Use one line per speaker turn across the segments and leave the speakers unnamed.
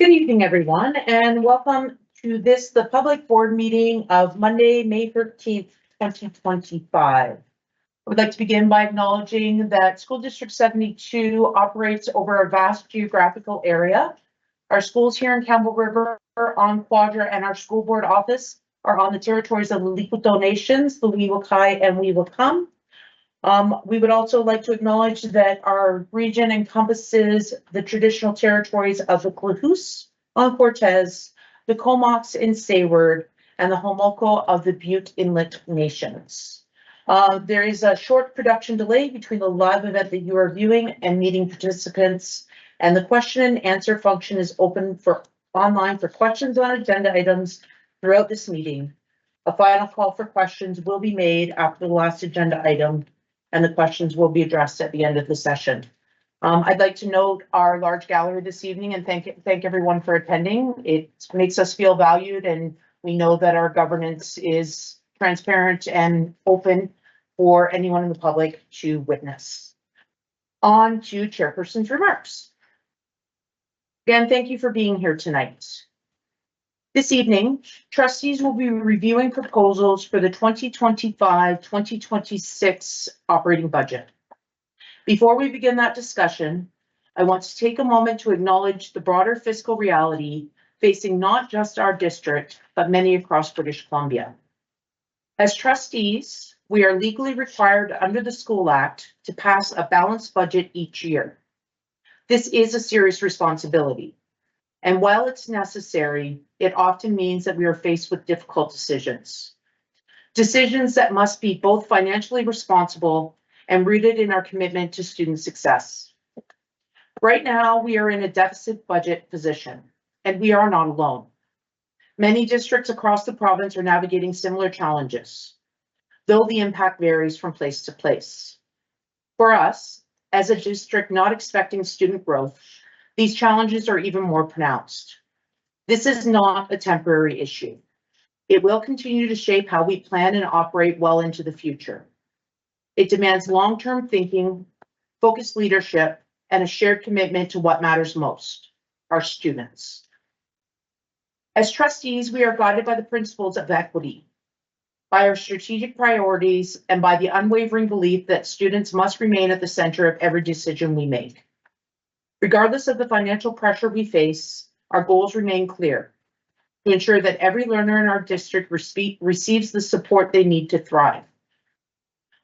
Good evening, everyone, and welcome to the public board meeting of Monday, May 13th, 2025. I would like to begin by acknowledging that School District 72 operates over a vast geographical area. Our schools here in Campbell River, on Quadra, and our school board office are on the territories of the Likuto Nations, the Wewakai and Wewakam. We would also like to acknowledge that our region encompasses the traditional territories of the Klahoose on Cortez, the Comox in Sayward, and the Homoko of the Butte Inlet Nations. There is a short production delay between the live event that you are viewing and meeting participants, and the question and answer function is open for online for questions on agenda items throughout this meeting. A final call for questions will be made after the last agenda item, and the questions will be addressed at the end of the session. I'd like to note our large gallery this evening and thank everyone for attending. It makes us feel valued, and we know that our governance is transparent and open for anyone in the public to witness. On to Chairperson's remarks. Again, thank you for being here tonight. This evening, trustees will be reviewing proposals for the 2025-2026 operating budget. Before we begin that discussion, I want to take a moment to acknowledge the broader fiscal reality facing not just our district, but many across British Columbia. As trustees, we are legally required under the School Act to pass a balanced budget each year. This is a serious responsibility. And while it's necessary, it often means that we are faced with difficult decisions. Decisions that must be both financially responsible and rooted in our commitment to student success. Right now, we are in a deficit budget position, and we are not alone. Many districts across the province are navigating similar challenges, though the impact varies from place to place. For us, as a district not expecting student growth, these challenges are even more pronounced. This is not a temporary issue. It will continue to shape how we plan and operate well into the future. It demands long-term thinking, focused leadership, and a shared commitment to what matters most, our students. As trustees, we are guided by the principles of equity, by our strategic priorities, and by the unwavering belief that students must remain at the center of every decision we make. Regardless of the financial pressure we face, our goals remain clear: to ensure that every learner in our district receives the support they need to thrive.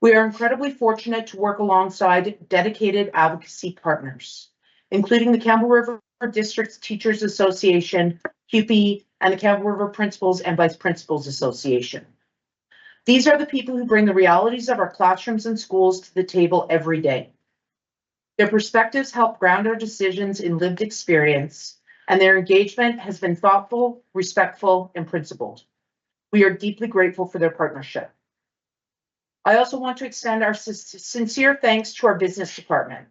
We are incredibly fortunate to work alongside dedicated advocacy partners, including the Campbell River District Teachers Association, CUPE, and the Campbell River Principals and Vice Principals Association. These are the people who bring the realities of our classrooms and schools to the table every day. Their perspectives help ground our decisions in lived experience, and their engagement has been thoughtful, respectful, and principled. We are deeply grateful for their partnership. I also want to extend our sincere thanks to our business department.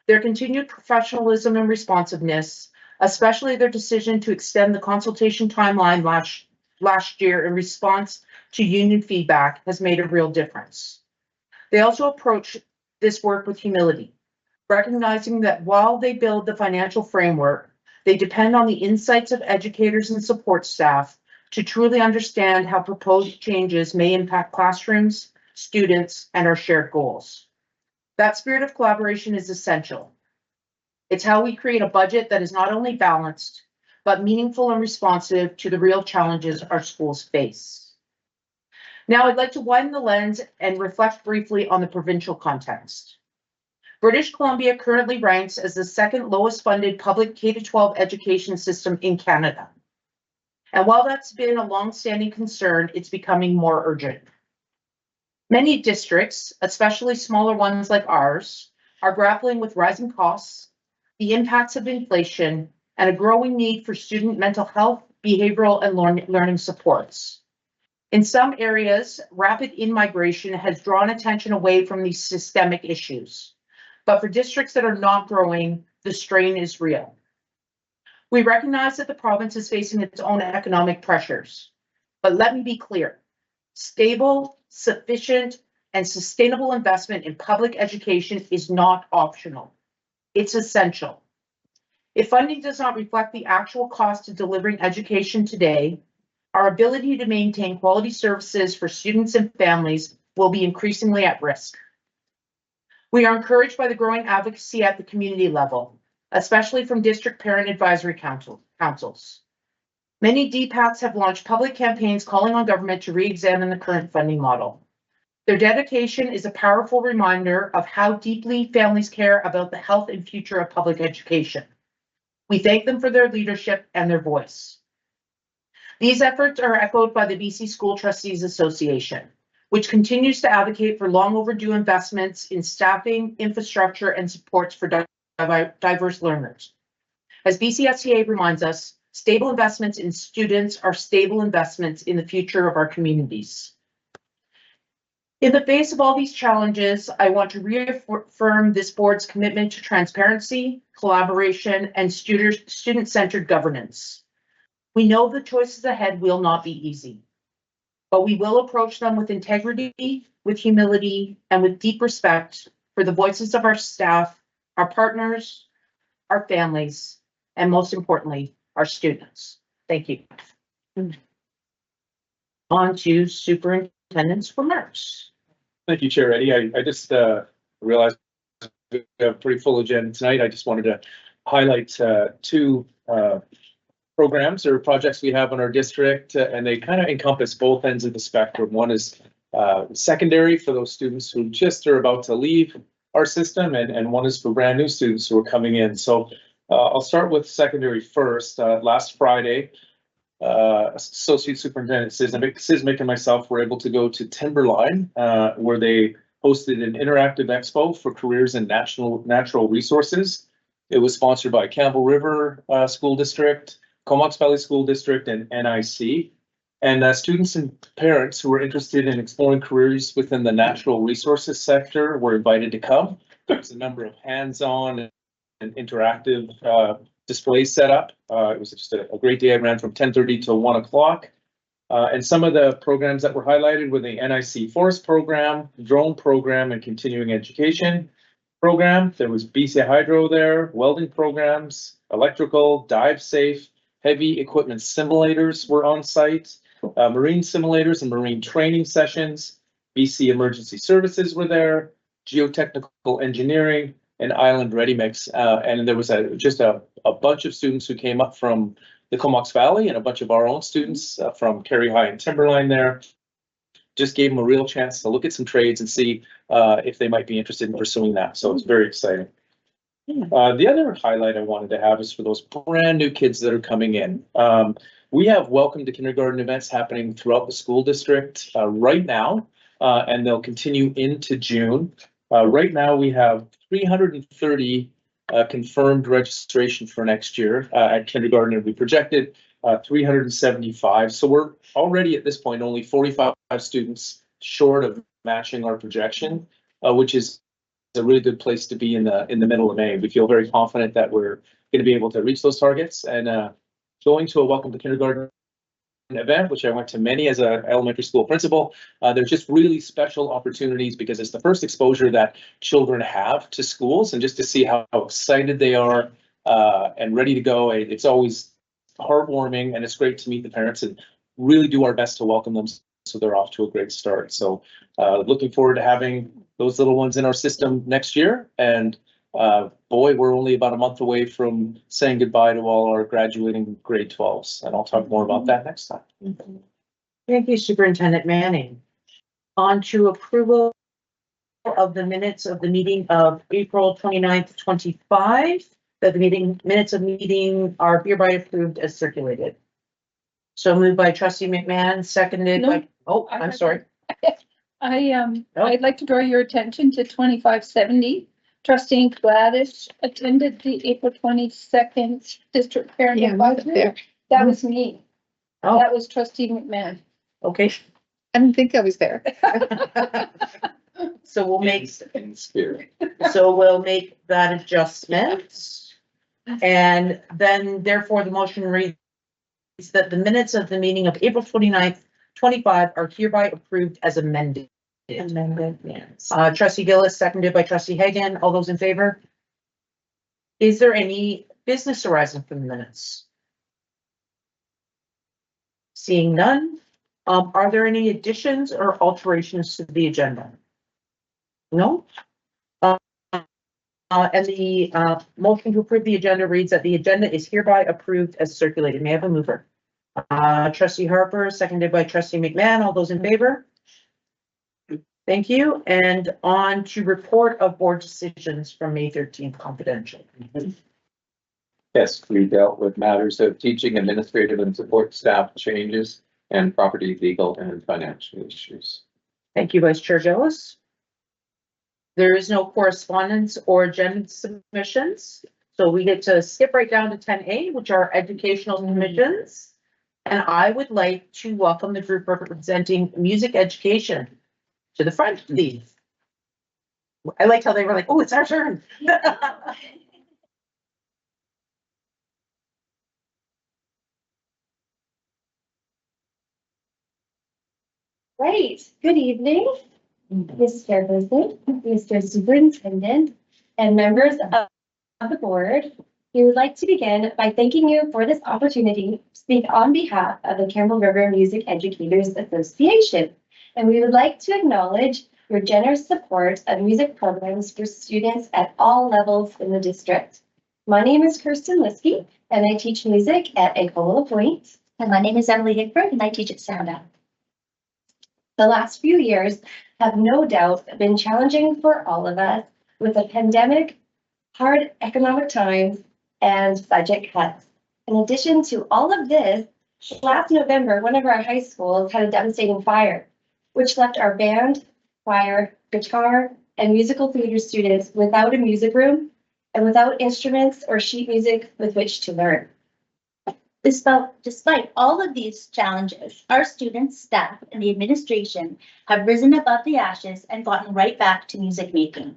Their continued professionalism and responsiveness, especially their decision to extend the consultation timeline last year in response to union feedback, has made a real difference. They also approach this work with humility, recognizing that while they build the financial framework, they depend on the insights of educators and support staff to truly understand how proposed changes may impact classrooms, students, and our shared goals. That spirit of collaboration is essential. It's how we create a budget that is not only balanced, but meaningful and responsive to the real challenges our schools face. Now, I'd like to widen the lens and reflect briefly on the provincial context. British Columbia currently ranks as the second lowest funded public K-12 education system in Canada. And while that's been a long-standing concern, it's becoming more urgent. Many districts, especially smaller ones like ours, are grappling with rising costs, the impacts of inflation, and a growing need for student mental health, behavioral, and learning supports. In some areas, rapid in-migration has drawn attention away from these systemic issues. But for districts that are not growing, the strain is real. We recognize that the province is facing its own economic pressures, but let me be clear: stable, sufficient, and sustainable investment in public education is not optional. It's essential. If funding does not reflect the actual cost of delivering education today, our ability to maintain quality services for students and families will be increasingly at risk. We are encouraged by the growing advocacy at the community level, especially from district parent advisory councils. Many DPACs have launched public campaigns calling on government to re-examine the current funding model. Their dedication is a powerful reminder of how deeply families care about the health and future of public education. We thank them for their leadership and their voice. These efforts are echoed by the BC School Trustees Association, which continues to advocate for long overdue investments in staffing, infrastructure, and supports for diverse learners. As BCSCA reminds us, stable investments in students are stable investments in the future of our communities. In the face of all these challenges, I want to reaffirm this board's commitment to transparency, collaboration, and student-centered governance. We know the choices ahead will not be easy, but we will approach them with integrity, with humility, and with deep respect for the voices of our staff, our partners, our families, and most importantly, our students. Thank you. On to superintendent's remarks.
Thank you, Chair Eddie. I just realized we have a pretty full agenda tonight. I just wanted to highlight two programs or projects we have in our district, and they kind of encompass both ends of the spectrum. One is secondary for those students who just are about to leave our system, and one is for brand new students who are coming in. So I'll start with secondary first. Last Friday, Associate Superintendent Sismic and myself were able to go to Timberline, where they hosted an interactive expo for careers in natural resources. It was sponsored by Campbell River School District, Comox Valley School District, and NIC. And students and parents who were interested in exploring careers within the natural resources sector were invited to come. There's a number of hands-on and interactive displays set up. It was just a great day. I ran from 10:30 to 1 o'clock. And some of the programs that were highlighted were the NIC Forest Program, Drone Program, and Continuing Education Program. There was BC Hydro there, welding programs, electrical, dive safe, heavy equipment simulators were on site, marine simulators and marine training sessions. BC Emergency Services were there, geotechnical engineering, and island ready mix. And there was just a bunch of students who came up from the Comox Valley and a bunch of our own students from Kerry High and Timberline there. Just gave them a real chance to look at some trades and see if they might be interested in pursuing that. So it's very exciting. The other highlight I wanted to have is for those brand new kids that are coming in. We have welcome to kindergarten events happening throughout the school district right now, and they'll continue into June. Right now we have 330 confirmed registration for next year at kindergarten, and we projected 375. So we're already at this point only 45 students short of matching our projection, which is a really good place to be in the middle of May. We feel very confident that we're going to be able to reach those targets. And going to a welcome to kindergarten event, which I went to many as an elementary school principal, there's just really special opportunities because it's the first exposure that children have to schools, and just to see how excited they are and ready to go. It's always heartwarming, and it's great to meet the parents and really do our best to welcome them so they're off to a great start. So looking forward to having those little ones in our system next year. And boy, we're only about a month away from saying goodbye to all our graduating grade 12s. And I'll talk more about that next time.
Thank you, Superintendent Manning. On to approval of the minutes of the meeting of April 29th, 25. That the minutes of meeting are hereby approved as circulated. So moved by Trustee McMahon, seconded by, oh, I'm sorry.
I'd like to draw your attention to 2570. Trustee Gladys attended the April 22nd district parent advisory. That was me.
Oh.
That was Trustee McMahon.
Okay.
I didn't think I was there.
So we'll make
In spirit.
that adjustment. And then therefore the motion reads that the minutes of the meeting of April 29th, 25 are hereby approved as amended.
Yes.
Trustee Gillis, seconded by Trustee Hagan. All those in favor? Is there any business arising from the minutes? Seeing none, are there any additions or alterations to the agenda? No? And the motion to approve the agenda reads that the agenda is hereby approved as circulated. May I have a mover? Trustee Harper, seconded by Trustee McMahon. All those in favor? Thank you. And on to report of board decisions from May 13th, confidential.
Yes, we dealt with matters of teaching, administrative and support staff changes and property, legal and financial issues.
Thank you, Vice Chair Gillis. There is no correspondence or agenda submissions, so we get to skip right down to 10A, which are educational submissions. And I would like to welcome the group representing music education to the front, please. I liked how they were like, oh, it's our turn.
Right. Good evening, Mr. Chairperson, Mr. Superintendent, and members of the board. We would like to begin by thanking you for this opportunity to speak on behalf of the Campbell River Music Educators Association. And we would like to acknowledge your generous support of music programs for students at all levels in the district. My name is Kirsten Liskey, and I teach music at Angola Point.
And my name is Emily Hickford, and I teach at Sound.
The last few years have no doubt been challenging for all of us with a pandemic, hard economic times, and budget cuts. In addition to all of this, last November, one of our high schools had a devastating fire, which left our band, choir, guitar, and musical theater students without a music room and without instruments or sheet music with which to learn.
Despite all of these challenges, our students, staff, and the administration have risen above the ashes and gotten right back to music making.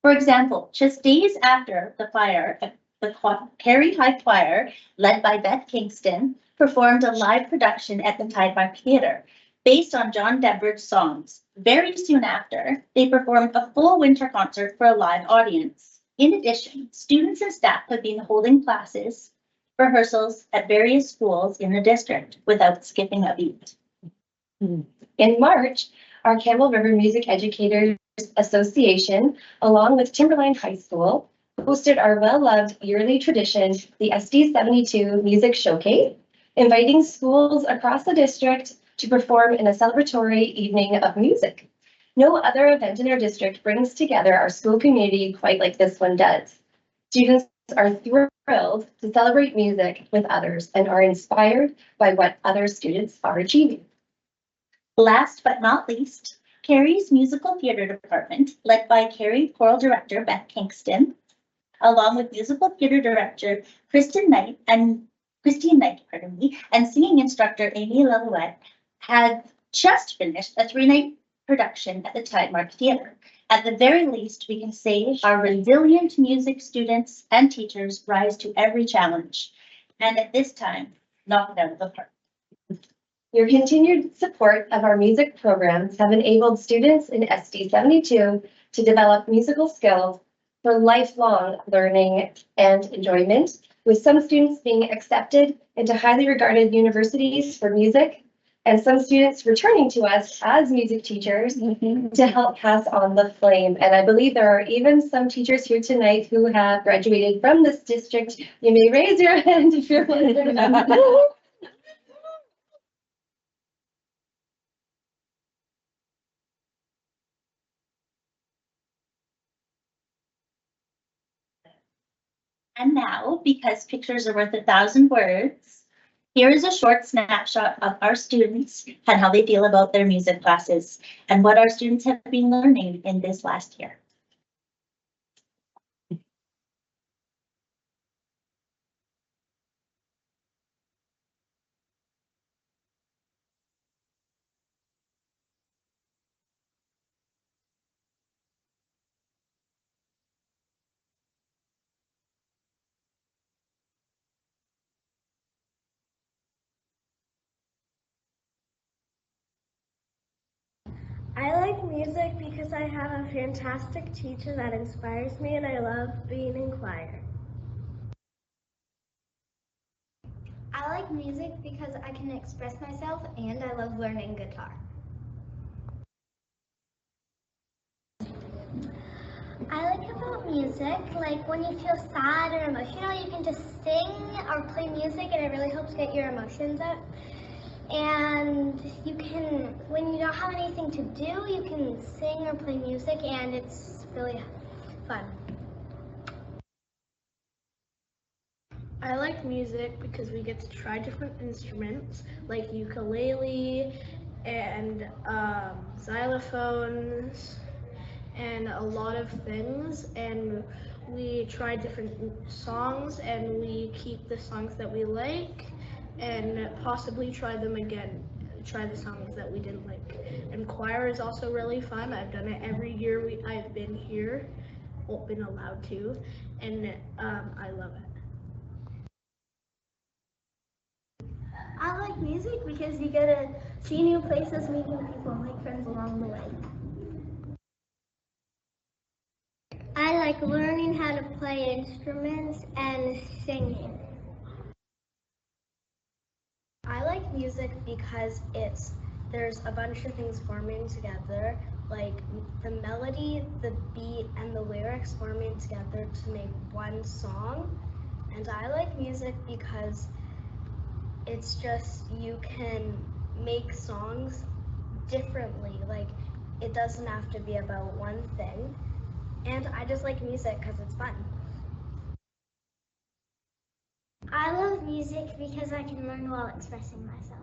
For example, just days after the fire, the Carey High Choir, led by Beth Kingston, performed a live production at the Tidemark Theatre based on John Deborah's songs. Very soon after, they performed a full winter concert for a live audience. In addition, students and staff have been holding classes, rehearsals at various schools in the district without skipping a beat.
In March, our Campbell River Music Educators Association, along with Timberline High School, hosted our well-loved yearly tradition, the SD 72 Music Showcase, inviting schools across the district to perform in a celebratory evening of music. No other event in our district brings together our school community quite like this one does. Students are thrilled to celebrate music with others and are inspired by what other students are achieving.
Last but not least, Carey's musical theater department, led by Carey choral director Beth Kingston, along with musical theater director Christine Knight, and singing instructor Amy Lalouette, had just finished a 3-night production at the Tidemark Theatre. At the very least, we can say our resilient music students and teachers rise to every challenge, and at this time, knock it out of the park.
Your continued support of our music programs have enabled students in SD 72 to develop musical skills for lifelong learning and enjoyment, with some students being accepted into highly regarded universities for music, and some students returning to us as music teachers to help pass on the flame. And I believe there are even some teachers here tonight who have graduated from this district. You may raise your hand if you're listening.
And now, because pictures are worth 1,000 words, here is a short snapshot of our students and how they feel about their music classes and what our students have been learning in this last year.
I like music because I have a fantastic teacher that inspires me, and I love being in choir. I like music because I can express myself and I love learning guitar. I like about music, like when you feel sad or emotional, you can just sing or play music and it really helps get your emotions out. And you can, when you don't have anything to do, you can sing or play music and it's really fun.
I like music because we get to try different instruments like ukulele and xylophones and a lot of things, and we try different songs and we keep the songs that we like and possibly try them again, try the songs that we didn't like. And choir is also really fun. I've done it every year I've been here, been allowed to, and I love it.
I like music because you get to see new places, meet new people, and make friends along the way. I like learning how to play instruments and singing.
I like music because there's a bunch of things forming together, like the melody, the beat, and the lyrics forming together to make one song. And I like music because it's just you can make songs differently, like it doesn't have to be about one thing. And I just like music because it's fun.
I love music because I can learn while expressing myself.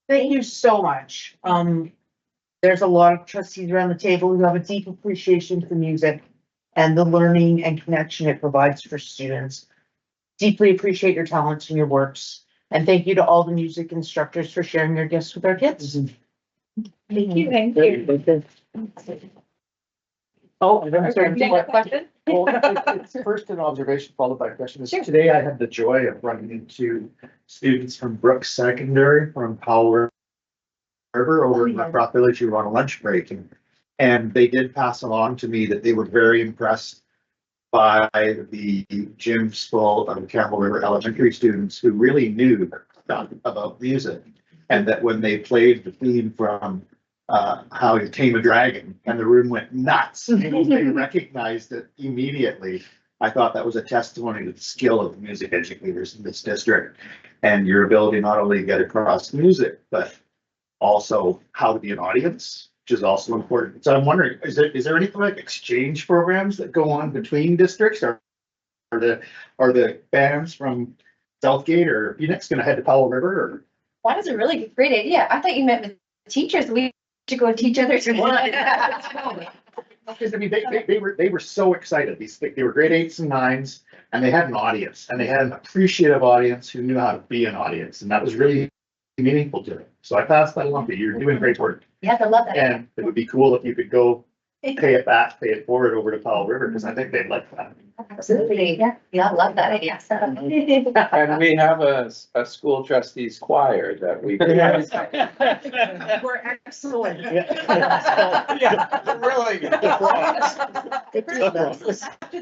Thank you so much. There's a lot of trustees around the table who have a deep appreciation for music and the learning and connection it provides for students. Deeply appreciate your talents and your works. And thank you to all the music instructors for sharing your gifts with our kids.
Thank you. Thank you.
Oh, I'm sorry, do you have a question?
Well, it's first an observation followed by a question.
Sure.
Today I had the joy of running into students from Brooks Secondary from Powell River over in Rock Village who were on a lunch break. And they did pass along to me that they were very impressed by the gyms full of Campbell River Elementary students who really knew stuff about music. And that when they played the theme from How to Tame a Dragon and the room went nuts, they recognized it immediately. I thought that was a testimony to the skill of the music educators in this district and your ability not only to get across music, but also how to be an audience, which is also important. So I'm wondering, is there anything like exchange programs that go on between districts, or are the bands from Southgate or Phoenix gonna head to Powell River, or?
That is a really great idea. I thought you meant with teachers. We should go teach others.
Because I mean, they were so excited. They were grade 8s and 9s, and they had an audience, and they had an appreciative audience who knew how to be an audience, and that was really meaningful to them. So I passed that along to you. You're doing great work.
Yes, I love that.
And it would be cool if you could go pay it forward over to Powell River, because I think they'd like that.
Absolutely. Yeah, I love that idea.
And we have a school trustees choir that we.
We're excellent.
Yeah, really.
After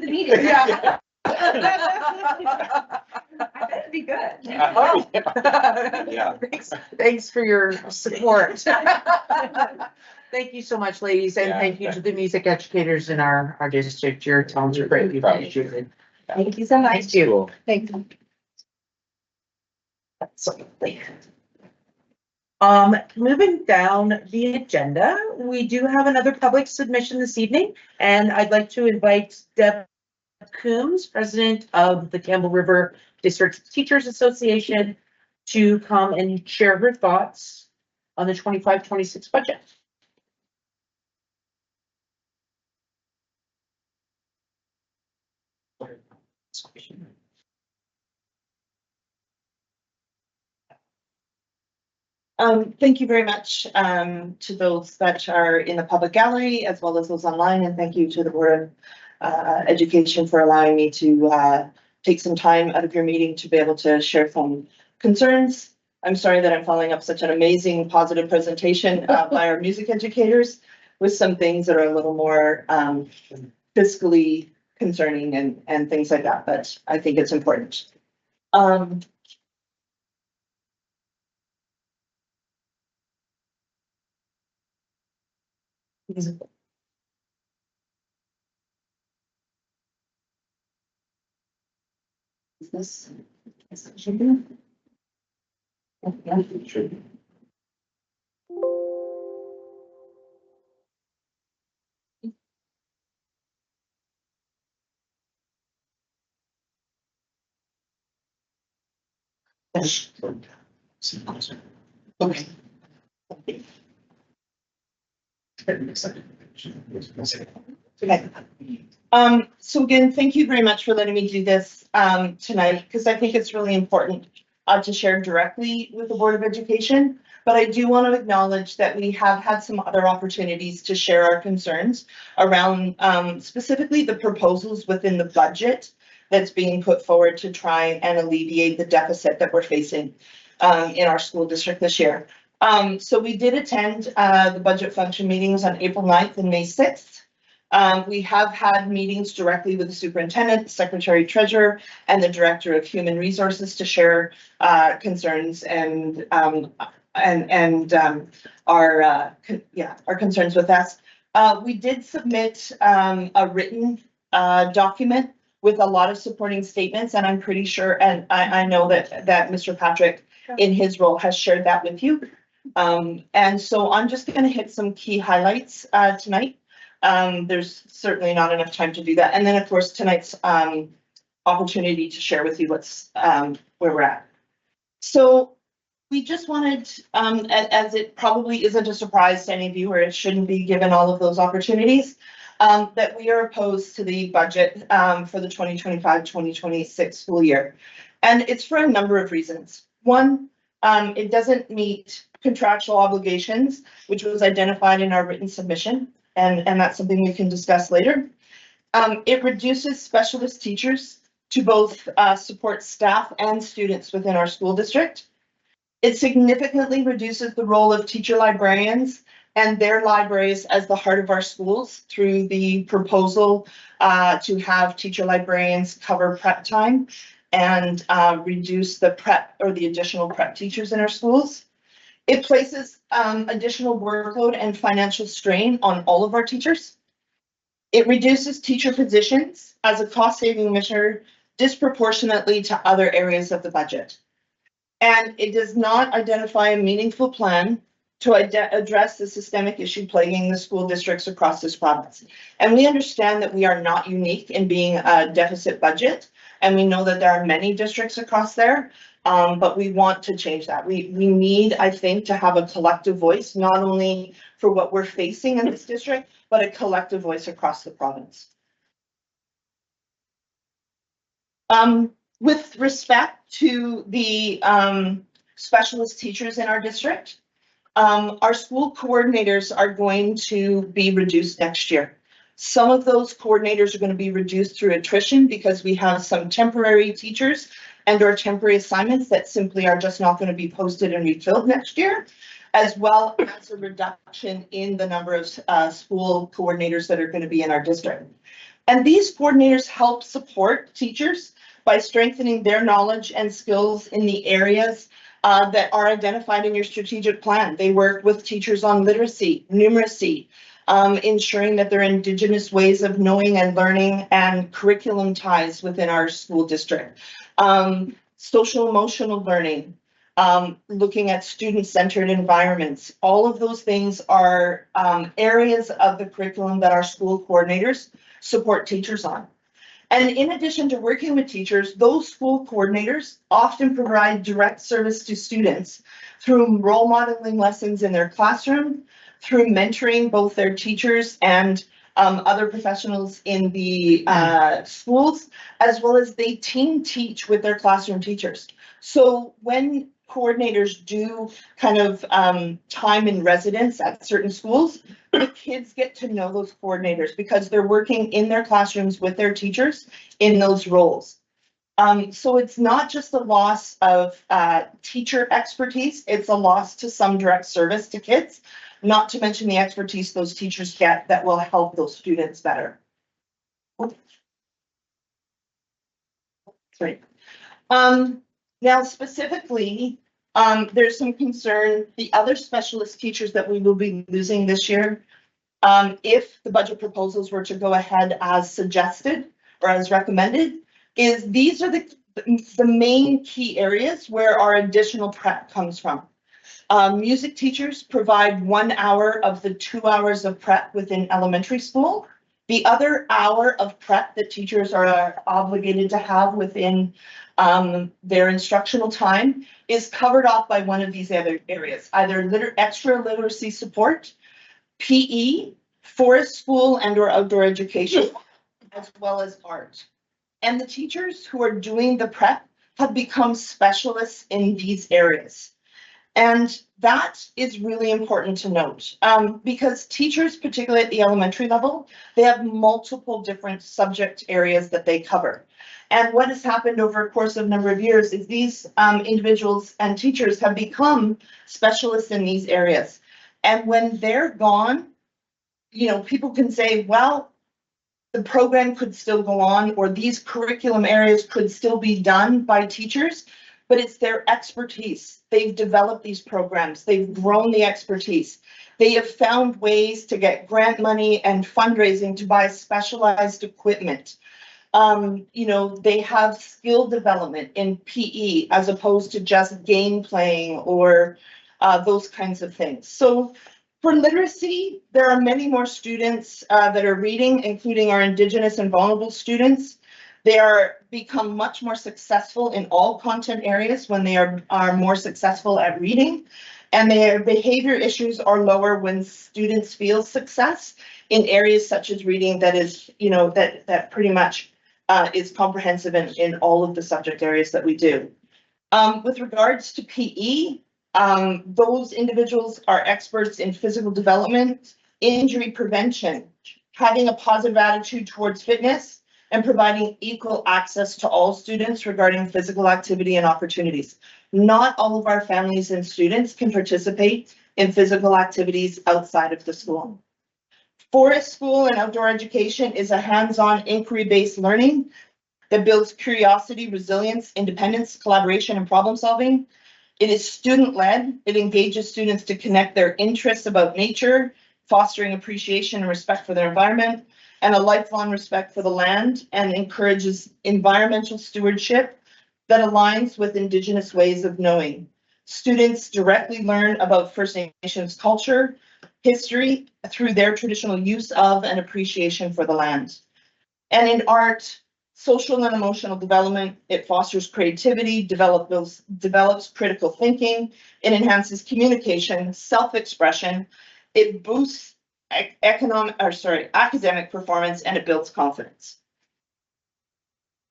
the meeting.
Yeah.
I bet it'd be good.
Oh, yeah.
Thanks for your support. Thank you so much, ladies, and
Yeah.
thank you to the music educators in our district. Your talents are greatly appreciated.
Thank you so much.
Thank you.
Cool.
Thank you.
Absolutely. Moving down the agenda, we do have another public submission this evening, and I'd like to invite Deb Coombs, president of the Campbell River District Teachers Association, to come and share her thoughts on the 25-26 budget.
Thank you very much to those that are in the public gallery as well as those online, and thank you to the Board of Education for allowing me to take some time out of your meeting to be able to share some concerns. I'm sorry that I'm following up such an amazing positive presentation by our music educators with some things that are a little more fiscally concerning and things like that, but I think it's important. Is this? Should be. Yeah. Okay. Okay. So again, thank you very much for letting me do this tonight, because I think it's really important to share directly with the Board of Education. But I do want to acknowledge that we have had some other opportunities to share our concerns around specifically the proposals within the budget that's being put forward to try and alleviate the deficit that we're facing in our school district this year. So we did attend the budget function meetings on April 9th and May 6th. We have had meetings directly with the superintendent, secretary treasurer, and the director of human resources to share concerns and our concerns with us. We did submit a written document with a lot of supporting statements, and I'm pretty sure, and I know that Mr. Patrick in his role has shared that with you. And so I'm just going to hit some key highlights tonight. There's certainly not enough time to do that. And then of course, tonight's opportunity to share with you what's where we're at. So we just wanted, as it probably isn't a surprise to any of you, or it shouldn't be given all of those opportunities, that we are opposed to the budget for the 2025-2026 school year. And it's for a number of reasons. One, it doesn't meet contractual obligations, which was identified in our written submission. And that's something we can discuss later. It reduces specialist teachers to both support staff and students within our school district. It significantly reduces the role of teacher librarians and their libraries as the heart of our schools through the proposal to have teacher librarians cover prep time and reduce the prep or the additional prep teachers in our schools. It places additional workload and financial strain on all of our teachers. It reduces teacher positions as a cost-saving measure disproportionately to other areas of the budget. And it does not identify a meaningful plan to address the systemic issue plaguing the school districts across this province. And we understand that we are not unique in being a deficit budget, and we know that there are many districts across there, but we want to change that. We need, I think, to have a collective voice, not only for what we're facing in this district, but a collective voice across the province. With respect to the specialist teachers in our district, our school coordinators are going to be reduced next year. Some of those coordinators are going to be reduced through attrition because we have some temporary teachers and or temporary assignments that simply are just not going to be posted and refilled next year, as well as a reduction in the number of school coordinators that are going to be in our district. And these coordinators help support teachers by strengthening their knowledge and skills in the areas that are identified in your strategic plan. They work with teachers on literacy, numeracy, ensuring that there are Indigenous ways of knowing and learning and curriculum ties within our school district. Social emotional learning, looking at student-centered environments. All of those things are areas of the curriculum that our school coordinators support teachers on. And in addition to working with teachers, those school coordinators often provide direct service to students through role modeling lessons in their classroom, through mentoring both their teachers and other professionals in the schools, as well as they team teach with their classroom teachers. So when coordinators do kind of time in residence at certain schools, the kids get to know those coordinators because they're working in their classrooms with their teachers in those roles. So it's not just a loss of teacher expertise, it's a loss to some direct service to kids, not to mention the expertise those teachers get that will help those students better. Sorry. Now specifically, there's some concern, the other specialist teachers that we will be losing this year, if the budget proposals were to go ahead as suggested or as recommended, is these are the main key areas where our additional prep comes from. Music teachers provide 1 hour of the 2 hours of prep within elementary school. The other hour of prep that teachers are obligated to have within their instructional time is covered off by one of these other areas, either extra literacy support, PE, forest school and or outdoor education, as well as art. And the teachers who are doing the prep have become specialists in these areas. And that is really important to note because teachers, particularly at the elementary level, they have multiple different subject areas that they cover. And what has happened over a course of a number of years is these individuals and teachers have become specialists in these areas. And when they're gone, you know, people can say, well, the program could still go on, or these curriculum areas could still be done by teachers, but it's their expertise. They've developed these programs, they've grown the expertise. They have found ways to get grant money and fundraising to buy specialized equipment. You know, they have skill development in PE as opposed to just game playing or those kinds of things. So for literacy, there are many more students that are reading, including our Indigenous and vulnerable students. They are become much more successful in all content areas when they are more successful at reading, and their behavior issues are lower when students feel success in areas such as reading that is, you know, that pretty much is comprehensive in all of the subject areas that we do. With regards to PE, those individuals are experts in physical development, injury prevention, having a positive attitude towards fitness, and providing equal access to all students regarding physical activity and opportunities. Not all of our families and students can participate in physical activities outside of the school. Forest school and outdoor education is a hands-on inquiry-based learning that builds curiosity, resilience, independence, collaboration, and problem solving. It is student-led. It engages students to connect their interests about nature, fostering appreciation and respect for their environment. and a lifelong respect for the land, and encourages environmental stewardship that aligns with Indigenous ways of knowing. Students directly learn about First Nations culture, history through their traditional use of and appreciation for the land. And in art, social and emotional development, it fosters creativity, develops critical thinking, it enhances communication, self-expression, it boosts academic performance, and it builds confidence.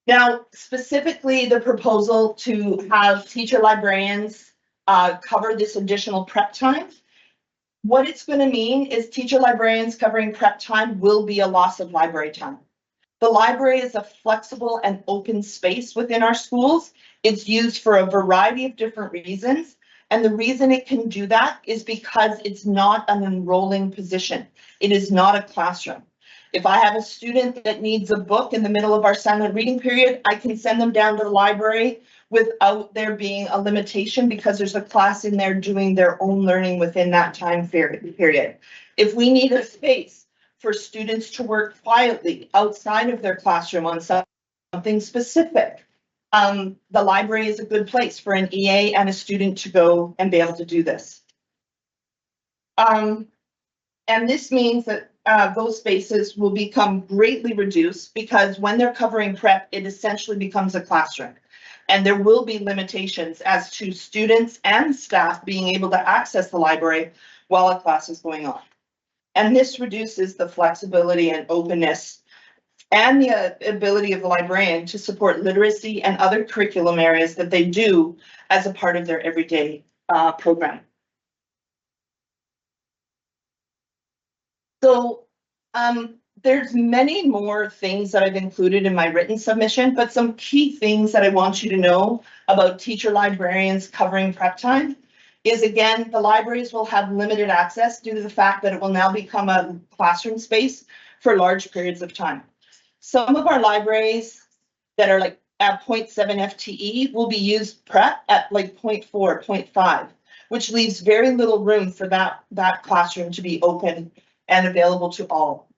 Now, specifically the proposal to have teacher librarians cover this additional prep time. What it's going to mean is teacher librarians covering prep time will be a loss of library time. The library is a flexible and open space within our schools. It's used for a variety of different reasons. And the reason it can do that is because it's not an enrolling position. It is not a classroom. If I have a student that needs a book in the middle of our silent reading period, I can send them down to the library without there being a limitation because there's a class in there doing their own learning within that time period. If we need a space for students to work quietly outside of their classroom on something specific, the library is a good place for an EA and a student to go and be able to do this. And this means that those spaces will become greatly reduced because when they're covering prep, it essentially becomes a classroom. And there will be limitations as to students and staff being able to access the library while a class is going on. And this reduces the flexibility and openness and the ability of the librarian to support literacy and other curriculum areas that they do as a part of their everyday program. So there's many more things that I've included in my written submission, but some key things that I want you to know about teacher librarians covering prep time is, again, the libraries will have limited access due to the fact that it will now become a classroom space for large periods of time. Some of our libraries that are like at 0.7 FTE will be used prep at like 0.4, 0.5, which leaves very little room for that classroom to be open and available to all.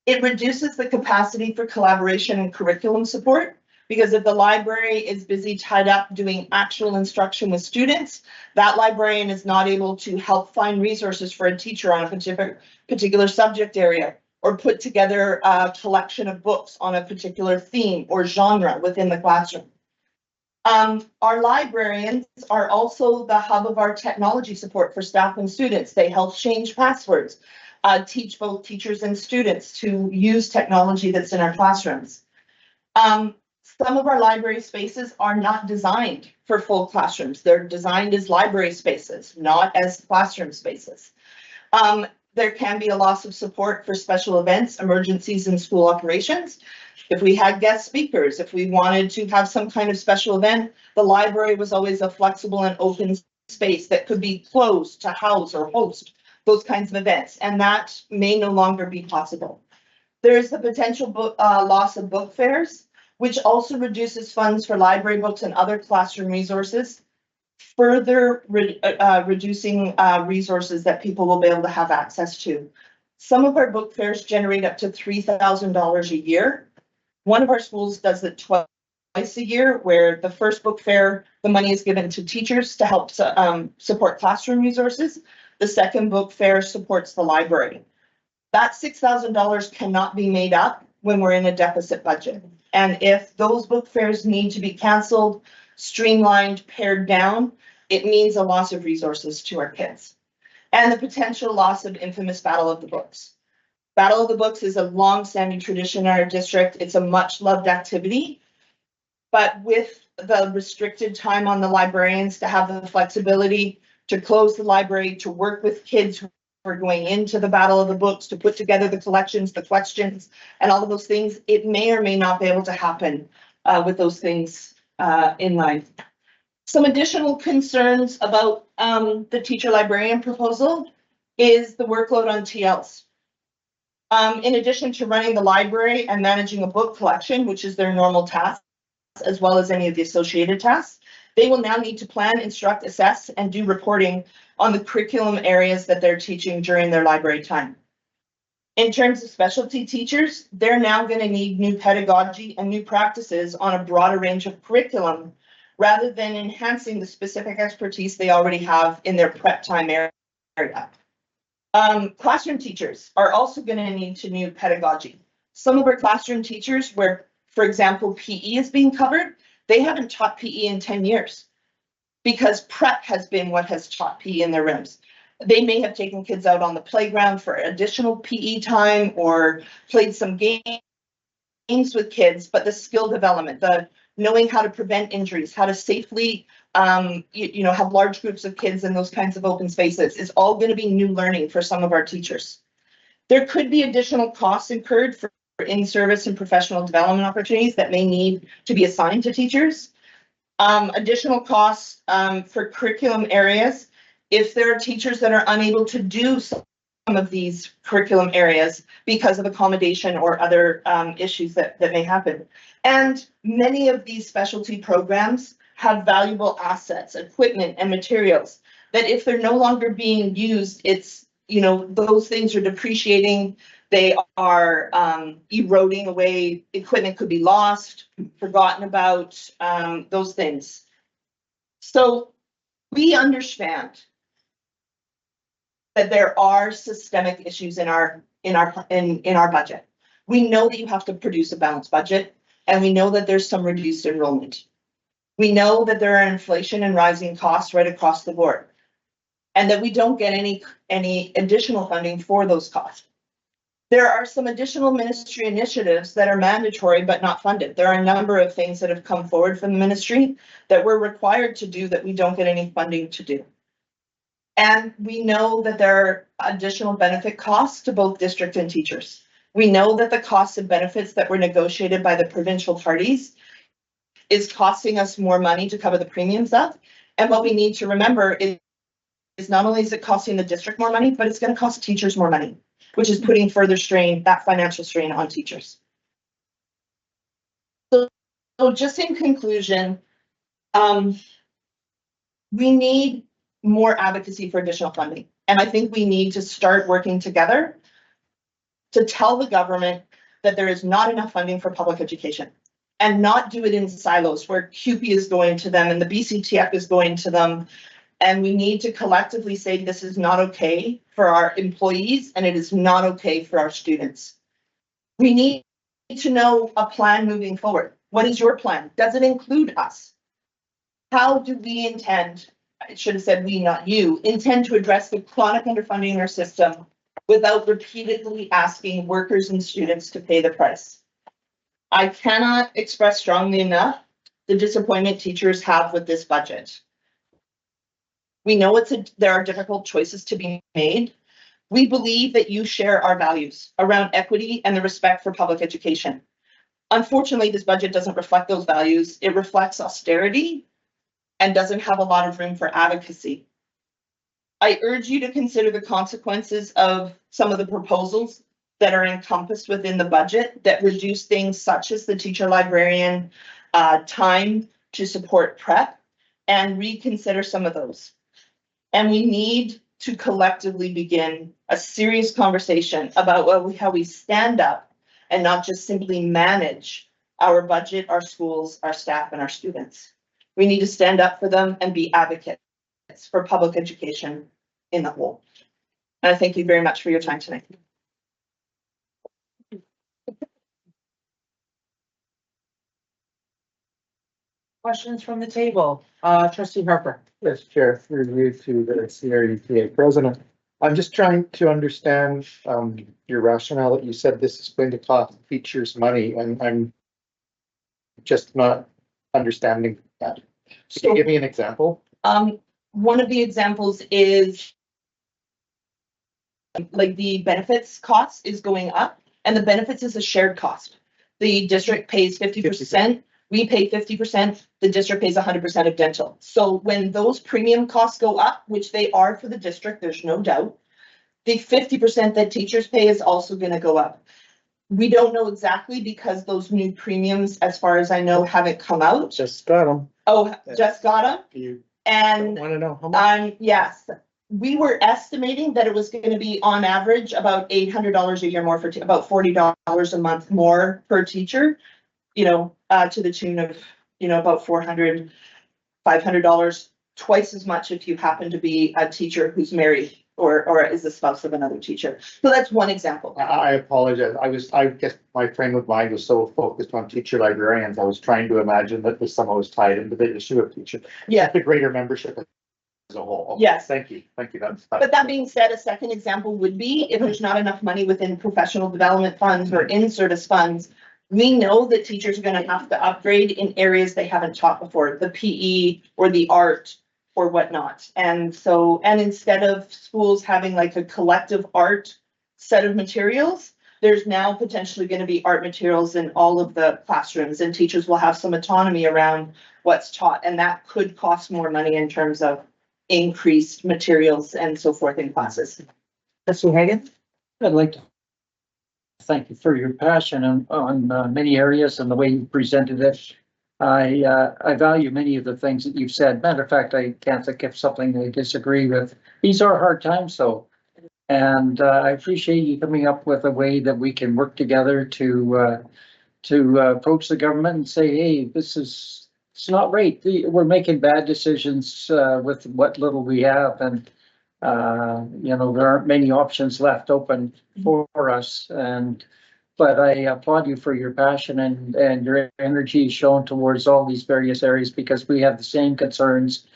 It reduces the capacity for collaboration and curriculum support because if the library is busy tied up doing actual instruction with students, that librarian is not able to help find resources for a teacher on a particular subject area or put together a collection of books on a particular theme or genre within the classroom. Our librarians are also the hub of our technology support for staff and students. They help change passwords, teach both teachers and students to use technology that's in our classrooms. Some of our library spaces are not designed for full classrooms. They're designed as library spaces, not as classroom spaces. There can be a loss of support for special events, emergencies, and school operations. If we had guest speakers, if we wanted to have some kind of special event, the library was always a flexible and open space that could be closed to house or host those kinds of events, and that may no longer be possible. There is the potential loss of book fairs, which also reduces funds for library books and other classroom resources, further reducing resources that people will be able to have access to. Some of our book fairs generate up to $3,000 a year. One of our schools does it twice a year, where the first book fair, the money is given to teachers to help support classroom resources. The second book fair supports the library. That $6,000 cannot be made up when we're in a deficit budget. And if those book fairs need to be canceled, streamlined, pared down, it means a loss of resources to our kids. And the potential loss of infamous Battle of the Books. Battle of the Books is a long-standing tradition in our district. It's a much-loved activity. But with the restricted time on the librarians to have the flexibility to close the library, to work with kids who are going into the Battle of the Books, to put together the collections, the questions, and all of those things, it may or may not be able to happen with those things in line. Some additional concerns about the teacher librarian proposal is the workload on TLs. In addition to running the library and managing a book collection, which is their normal task, as well as any of the associated tasks, they will now need to plan, instruct, assess, and do reporting on the curriculum areas that they're teaching during their library time. In terms of specialty teachers, they're now going to need new pedagogy and new practices on a broader range of curriculum rather than enhancing the specific expertise they already have in their prep time area. Classroom teachers are also going to need to new pedagogy. Some of our classroom teachers where, for example, PE is being covered, they haven't taught PE in 10 years because prep has been what has taught PE in their rooms. They may have taken kids out on the playground for additional PE time or played some games with kids, but the skill development, the knowing how to prevent injuries, how to safely, have large groups of kids in those kinds of open spaces is all going to be new learning for some of our teachers. There could be additional costs incurred for in-service and professional development opportunities that may need to be assigned to teachers. Additional costs for curriculum areas. If there are teachers that are unable to do some of these curriculum areas because of accommodation or other issues that may happen. And many of these specialty programs have valuable assets, equipment, and materials that if they're no longer being used, it's, those things are depreciating. They are eroding away. Equipment could be lost, forgotten about, those things. So we understand that there are systemic issues in our budget. We know that you have to produce a balanced budget, and we know that there's some reduced enrollment. We know that there are inflation and rising costs right across the board, and that we don't get any additional funding for those costs. There are some additional ministry initiatives that are mandatory but not funded. There are a number of things that have come forward from the ministry that we're required to do that we don't get any funding to do. And we know that there are additional benefit costs to both district and teachers. We know that the costs and benefits that were negotiated by the provincial parties is costing us more money to cover the premiums up. And what we need to remember is not only is it costing the district more money, but it's going to cost teachers more money, which is putting further strain, that financial strain on teachers. So just in conclusion, we need more advocacy for additional funding. And I think we need to start working together to tell the government that there is not enough funding for public education and not do it in silos where CUPE is going to them and the BCTF is going to them. And we need to collectively say this is not okay for our employees and it is not okay for our students. We need to know a plan moving forward. What is your plan? Does it include us? How do we intend, I should have said we, not you, intend to address the chronic underfunding in our system without repeatedly asking workers and students to pay the price? I cannot express strongly enough the disappointment teachers have with this budget. We know there are difficult choices to be made. We believe that you share our values around equity and the respect for public education. Unfortunately, this budget doesn't reflect those values. It reflects austerity and doesn't have a lot of room for advocacy. I urge you to consider the consequences of some of the proposals that are encompassed within the budget that reduce things such as the teacher librarian time to support prep, and reconsider some of those. And we need to collectively begin a serious conversation about how we stand up and not just simply manage our budget, our schools, our staff, and our students. We need to stand up for them and be advocates for public education in the whole. And I thank you very much for your time tonight.
Questions from the table? Trustee Harper.
Yes, Chair, through you to the CRUTA president. I'm just trying to understand your rationale that you said this is going to cost teachers money, and I'm just not understanding that. Can you give me an example?
One of the examples is like the benefits cost is going up, and the benefits is a shared cost. The district pays 50%. We pay 50%, the district pays 100% of dental. So when those premium costs go up, which they are for the district, there's no doubt, the 50% that teachers pay is also going to go up. We don't know exactly because those new premiums, as far as I know, haven't come out.
Just got them.
Oh, just got them?
You
and
want to know how much?
yes, we were estimating that it was gonna be on average about $800 a year more for, about $40 a month more per teacher. You know, to the tune of, you know, about $400, $500, twice as much if you happen to be a teacher who's married or is the spouse of another teacher. So that's one example.
I apologize. I guess my frame of mind was so focused on teacher librarians. I was trying to imagine that this somehow was tied into the issue of teacher.
Yeah.
The greater membership as a whole.
Yes.
Thank you. That's.
But that being said, a second example would be if there's not enough money within professional development funds or in-service funds, we know that teachers are gonna have to upgrade in areas they haven't taught before, the PE or the art or whatnot. And so, and instead of schools having like a collective art set of materials, there's now potentially gonna be art materials in all of the classrooms, and teachers will have some autonomy around what's taught, and that could cost more money in terms of increased materials and so forth in classes.
Trustee Hagan?
I'd like to thank you for your passion on many areas and the way you presented it. I value many of the things that you've said. Matter of fact, I can't think of something I disagree with. These are hard times though. And I appreciate you coming up with a way that we can work together to approach the government and say, hey, it's not right. We're making bad decisions with what little we have, and you know, there aren't many options left open for us. But I applaud you for your passion and your energy shown towards all these various areas, because we have the same concerns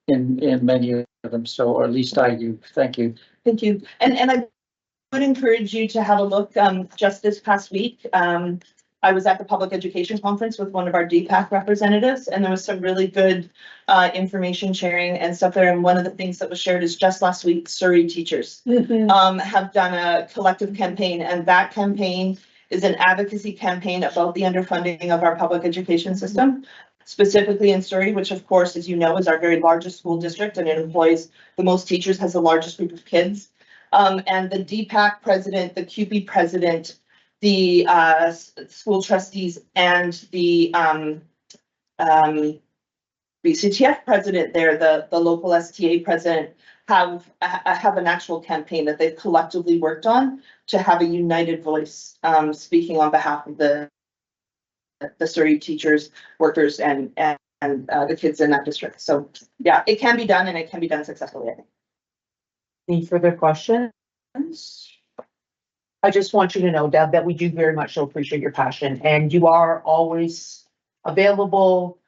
in many of them. So, or at least I do. Thank you.
Thank you. And I would encourage you to have a look, just this past week. I was at the public education conference with one of our DPAC representatives, and there was some really good information sharing and stuff there. And one of the things that was shared is just last week, Surrey teachers have done a collective campaign, and that campaign is an advocacy campaign about the underfunding of our public education system, specifically in Surrey, which of course, as you know, is our very largest school district, and it employs the most teachers, has the largest group of kids. And the DPAC president, the QP president, the school trustees, and the BCTF president there, the local STA president, have an actual campaign that they've collectively worked on to have a united voice, speaking on behalf of the Surrey teachers, workers, and the kids in that district. So yeah, it can be done, and it can be done successfully, I think.
Any further questions? I just want you to know, Deb, that we do very much so appreciate your passion, and you are always available,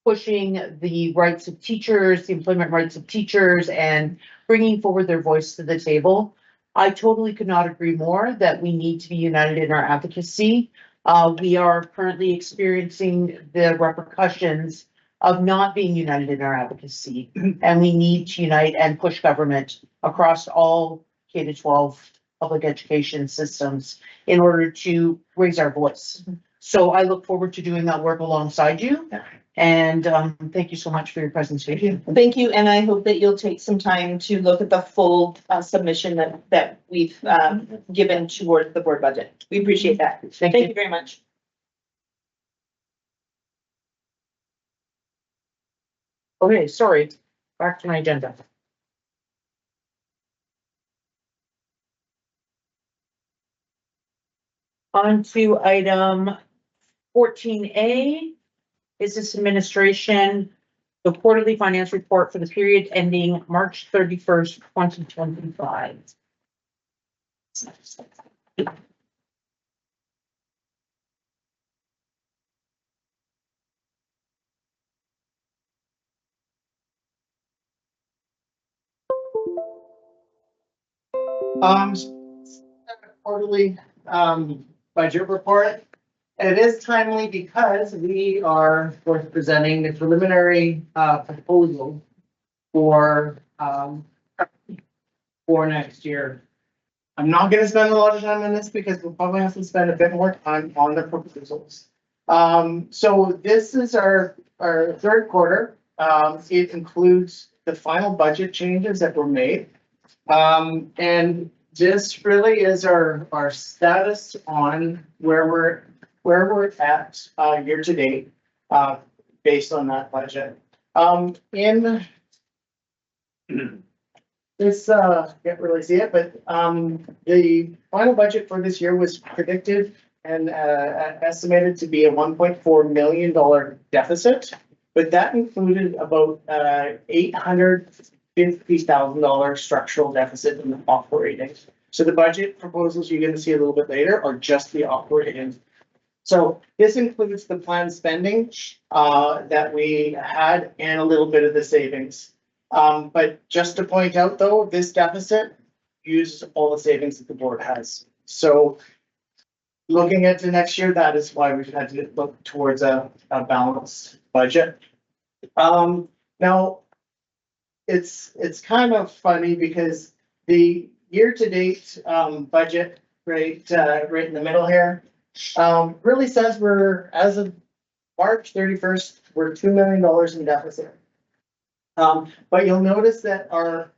pushing the rights of teachers, the employment rights of teachers, and bringing forward their voice to the table. I totally could not agree more that we need to be united in our advocacy. We are currently experiencing the repercussions of not being united in our advocacy, and we need to unite and push government across all K-12 public education systems in order to raise our voice. So I look forward to doing that work alongside you. And thank you so much for your presentation.
Thank you, and I hope that you'll take some time to look at the full submission that we've given toward the board budget. We appreciate that. Thank you very much.
Okay, sorry, back to my agenda. On to item 14A, Business Administration, the quarterly finance report for the period ending March 31st, 2025.
Quarterly budget report. And it is timely because we are presenting the preliminary proposal for next year. I'm not gonna spend a lot of time on this because we'll probably have to spend a bit more time on the proposals. So this is our third quarter. It includes the final budget changes that were made. And this really is our status on where we're at year to date, based on that budget.
this, can't really see it, but, the final budget for this year was predicted and, estimated to be a $1.4 million deficit. But that included about, $850,000 structural deficit in the operating. So the budget proposals you're gonna see a little bit later are just the operating. So this includes the planned spending, that we had and a little bit of the savings. But just to point out though, this deficit uses all the savings that the board has. So looking into next year, that is why we've had to look towards a balanced budget. Now it's kind of funny because the year-to-date, budget right in the middle here, really says we're, as of March 31st, we're $2 million in deficit. But you'll notice that our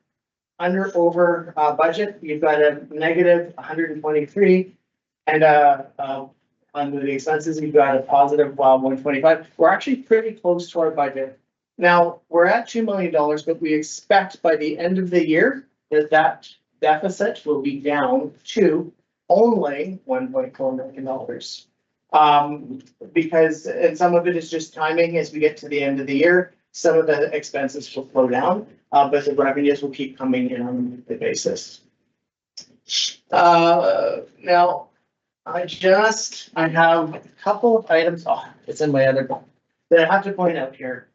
over budget, you've got a negative 123, and under the expenses, you've got a positive 125. We're actually pretty close to our budget. Now, we're at $2 million, but we expect by the end of the year that deficit will be down to only $1.4 million. Because, and some of it is just timing as we get to the end of the year. Some of the expenses will slow down, but the revenues will keep coming in on a monthly basis. Now, I have a couple of items, it's in my other book, that I have to point out here.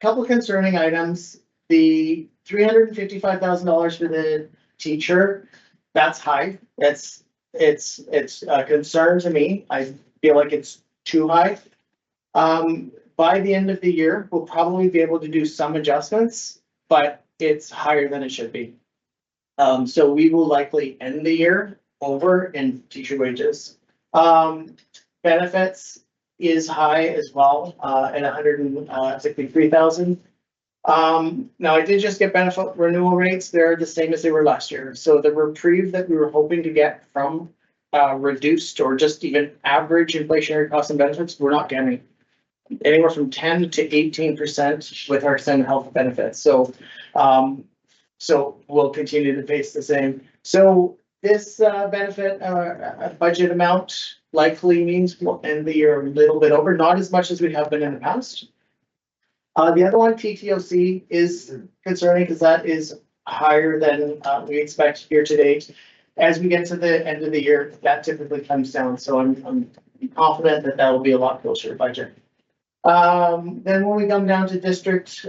Couple concerning items, the $355,000 for the teacher, that's high. It's a concern to me. I feel like it's too high. By the end of the year, we'll probably be able to do some adjustments, but it's higher than it should be. So we will likely end the year over in teacher wages. Benefits is high as well, at $163,000. Now I did just get benefit renewal rates. They're the same as they were last year. So the reprieve that we were hoping to get from reduced or just even average inflationary costs and benefits, we're not getting anywhere from 10 to 18% with our extended health benefits. So we'll continue to face the same. So this benefit budget amount likely means we'll end the year a little bit over, not as much as we have been in the past. The other one, TTOC, is concerning because that is higher than we expect year to date. As we get to the end of the year, that typically comes down. So I'm confident that will be a lot closer to budget. Then when we come down to district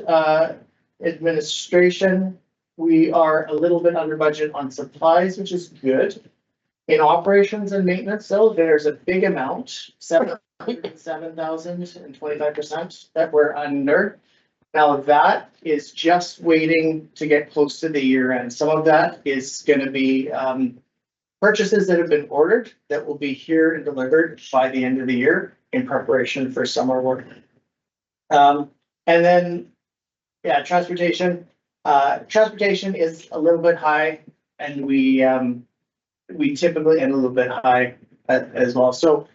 administration, we are a little bit under budget on supplies, which is good. In operations and maintenance, though, there's a big amount, $707,000 and 25% that we're under. Now that is just waiting to get close to the year end. Some of that is going to be purchases that have been ordered that will be here and delivered by the end of the year in preparation for summer work. And then, yeah, transportation. Transportation is a little bit high, and we typically end a little bit high as well. So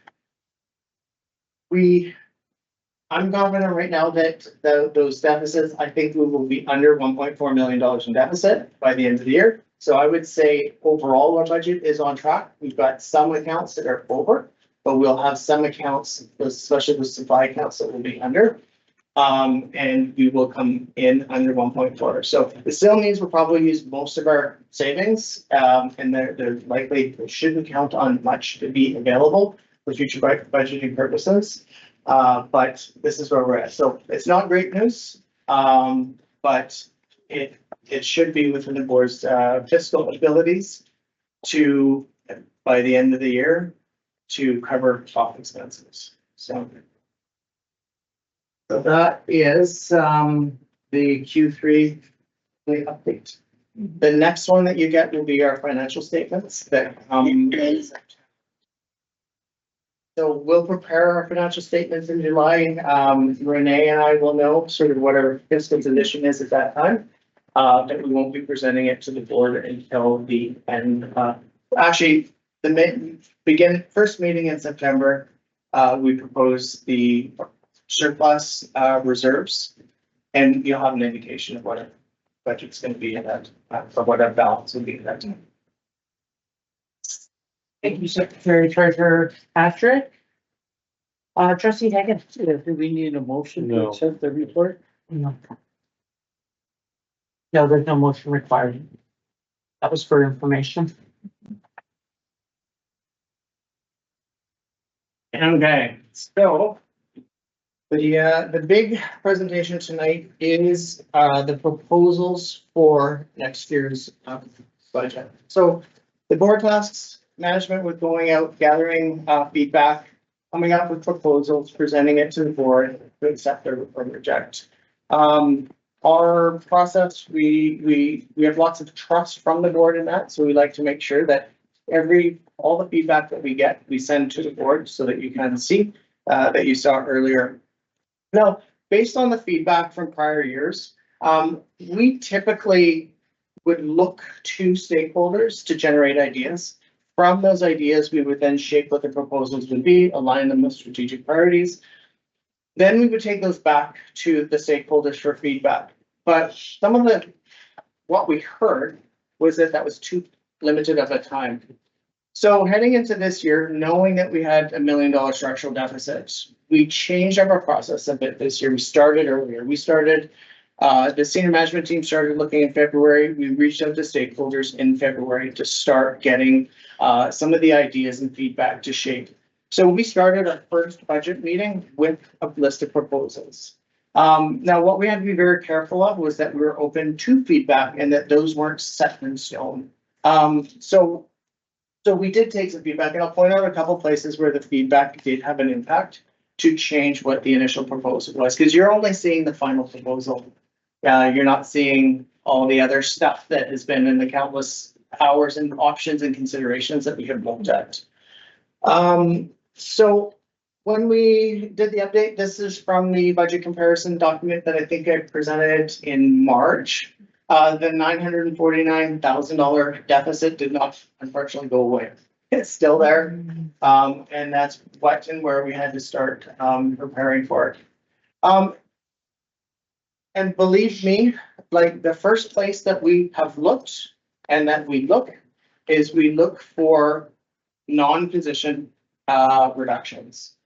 I'm confident right now that those deficits, I think we will be under $1.4 million in deficit by the end of the year. So I would say overall our budget is on track. We've got some accounts that are over, but we'll have some accounts, especially the supply accounts, that will be under. And we will come in under 1.4. So it still means we'll probably use most of our savings, and they're likely shouldn't count on much to be available for future budgeting purposes. But this is where we're at. So it's not great news, but it should be within the board's fiscal abilities to, by the end of the year, to cover off expenses. So that is the Q3 update. The next one that you get will be our financial statements that so we'll prepare our financial statements in July. Renee and I will know sort of what our fiscal condition is at that time. But we won't be presenting it to the board until the end. Actually, the first meeting in September, we propose the surplus reserves And you'll have an indication of what a budget's gonna be in that, for what our balance will be in that time.
Thank you, Secretary Treasurer Patrick. Trustee Hagan.
Do we need a motion to
No.
accept the report?
No, there's no motion required. That was for information.
Okay, so the big presentation tonight is the proposals for next year's budget. So the board tasks management with going out, gathering feedback, coming up with proposals, presenting it to the board to accept or reject. Our process, we have lots of trust from the board in that, so we like to make sure that all the feedback that we get, we send to the board so that you can see that you saw earlier. Now, based on the feedback from prior years, we typically would look to stakeholders to generate ideas. From those ideas, we would then shape what the proposals would be, align them with strategic priorities. Then we would take those back to the stakeholders for feedback. But some of what we heard was that was too limited of a time. So heading into this year, knowing that we had $1 million structural deficits, we changed up our process a bit this year. We started earlier. The senior management team started looking in February. We reached out to stakeholders in February to start getting some of the ideas and feedback to shape. So we started our first budget meeting with a list of proposals. Now, what we had to be very careful of was that we were open to feedback and that those weren't set in stone. So we did take some feedback, and I'll point out a couple places where the feedback did have an impact to change what the initial proposal was, because you're only seeing the final proposal. You're not seeing all the other stuff that has been in the countless hours and options and considerations that we have looked at. So when we did the update, this is from the budget comparison document that I think I presented in March. The $949,000 deficit did not unfortunately go away. It's still there. And that's what and where we had to start preparing for it. And believe me, like the first place that we have looked and that we look is we look for non-position reductions.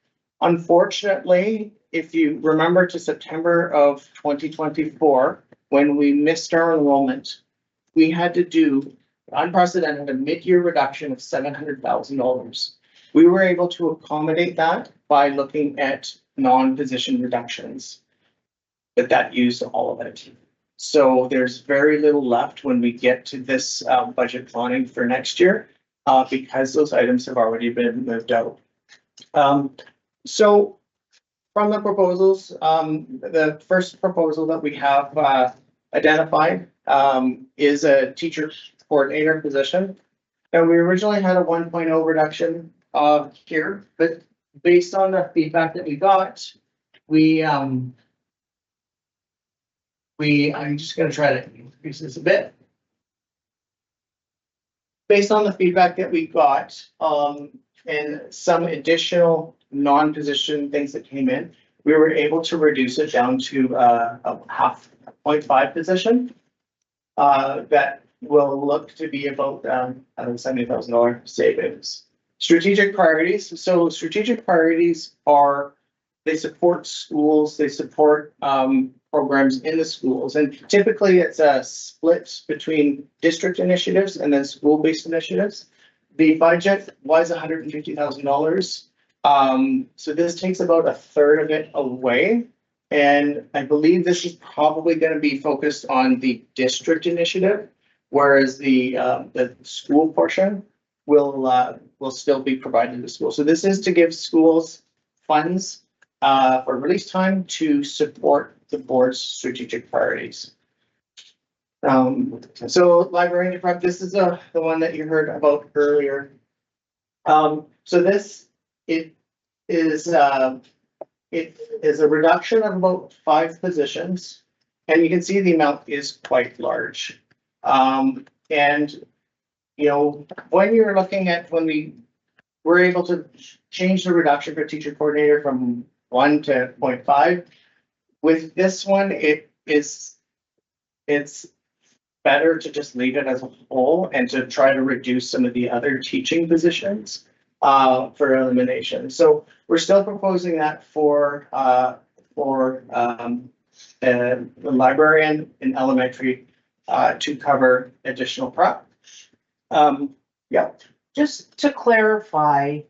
Unfortunately, if you remember to September of 2024, when we missed our enrollment, we had to do unprecedented a mid-year reduction of $700,000. We were able to accommodate that by looking at non-position reductions, but that used all of it. So there's very little left when we get to this budget planning for next year because those items have already been moved out. So from the proposals, the first proposal that we have identified is a teacher coordinator position. And we originally had a 1.0 reduction here, but based on the feedback that we got, I'm just going to try to increase this a bit. Based on the feedback that we got and some additional non-position things that came in, we were able to reduce it down to a 0.5 position. That will look to be about $170,000 savings. Strategic priorities. So strategic priorities they support schools, they support programs in the schools, and typically it's a split between district initiatives and then school-based initiatives. The budget was $150,000. So this takes about a third of it away. And I believe this is probably going to be focused on the district initiative, whereas the school portion will still be provided to school. So this is to give schools funds for release time to support the board's strategic priorities. So librarian prep, this is the one that you heard about earlier. So this, it is a reduction of about 5 positions, and you can see the amount is quite large. And you know, when you're looking at when we were able to change the reduction for teacher coordinator from 1 to 0.5, with this one, it it's better to just leave it as a whole and to try to reduce some of the other teaching positions for elimination. So we're still proposing that for the librarian in elementary to cover additional prep. Yeah.
Just to clarify,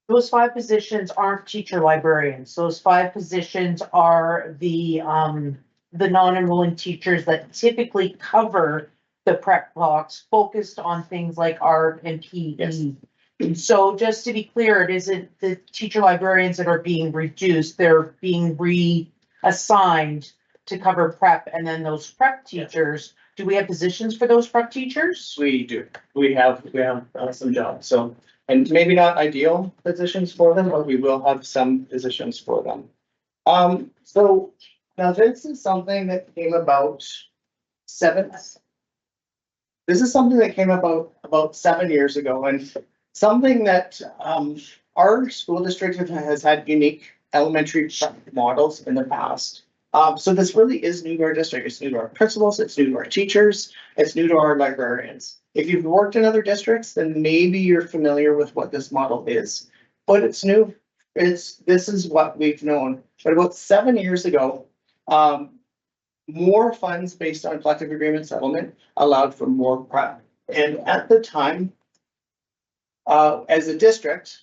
those 5 positions aren't teacher librarians. Those 5 positions are the non-enrolling teachers that typically cover the prep blocks, focused on things like art and PE.
Yes.
So just to be clear, it isn't the teacher librarians that are being reduced, they're being reassigned to cover prep, and then those prep teachers, do we have positions for those prep teachers?
We do. We have some jobs, so, and maybe not ideal positions for them, but we will have some positions for them. So now this is something that came about about 7 years ago, and something that our school district has had unique elementary prep models in the past. So this really is new to our district. It's new to our principals, it's new to our teachers, it's new to our librarians. If you've worked in other districts, then maybe you're familiar with what this model is, but it's new. This is what we've known. But about 7 years ago, more funds based on collective agreement settlement allowed for more prep. And at the time, as a district,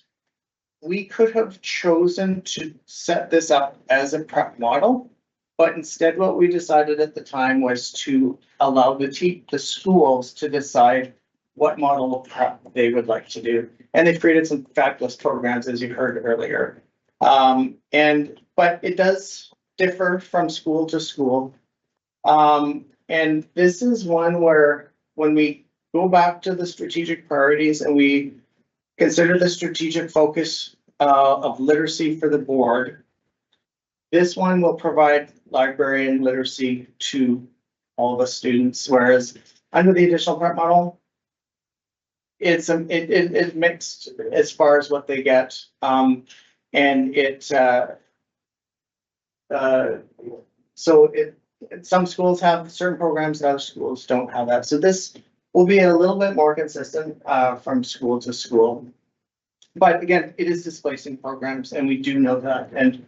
we could have chosen to set this up as a prep model. But instead, what we decided at the time was to allow the schools to decide what model of prep they would like to do. And they've created some fabulous programs, as you heard earlier. But it does differ from school to school. And this is one where when we go back to the strategic priorities and we consider the strategic focus of literacy for the board, this one will provide librarian literacy to all the students, whereas under the additional prep model, it's mixed as far as what they get. Some schools have certain programs and other schools don't have that. So this will be a little bit more consistent from school to school. But again, it is displacing programs, and we do know that. And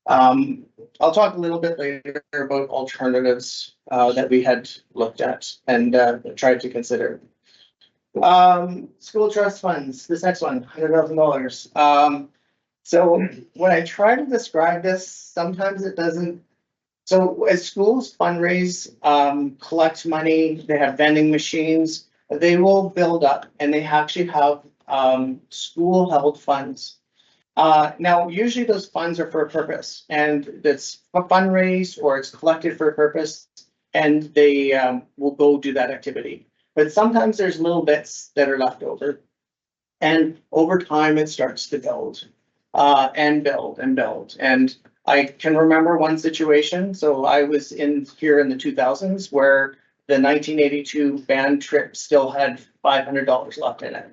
I'll talk a little bit later about alternatives that we had looked at and tried to consider. School trust funds, this next one, $100,000. So when I try to describe this, sometimes it doesn't. So as schools fundraise, collect money, they have vending machines, they will build up, and they actually have school held funds. Now, usually those funds are for a purpose, and it's a fundraise or it's collected for a purpose, and they will go do that activity. But sometimes there's little bits that are left over, and over time it starts to build and build and build. And I can remember one situation. So I was here in the 2000s where the 1982 band trip still had $500 left in it.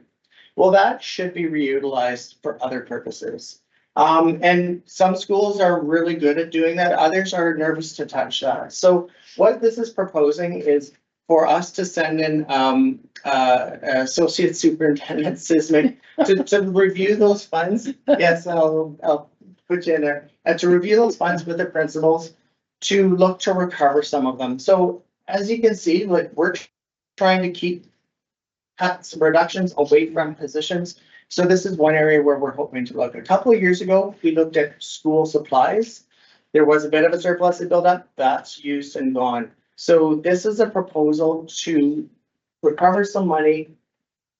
Well, that should be reutilized for other purposes. And some schools are really good at doing that. Others are nervous to touch that. So what this is proposing is for us to send in Associate Superintendent Sismic to review those funds. Yes, I'll put you in there. And to review those funds with the principals to look to recover some of them. So as you can see, like we're trying to keep cuts, reductions away from positions. So this is one area where we're hoping to look. A couple of years ago, we looked at school supplies. There was a bit of a surplus that built up. That's used and gone. So this is a proposal to recover some money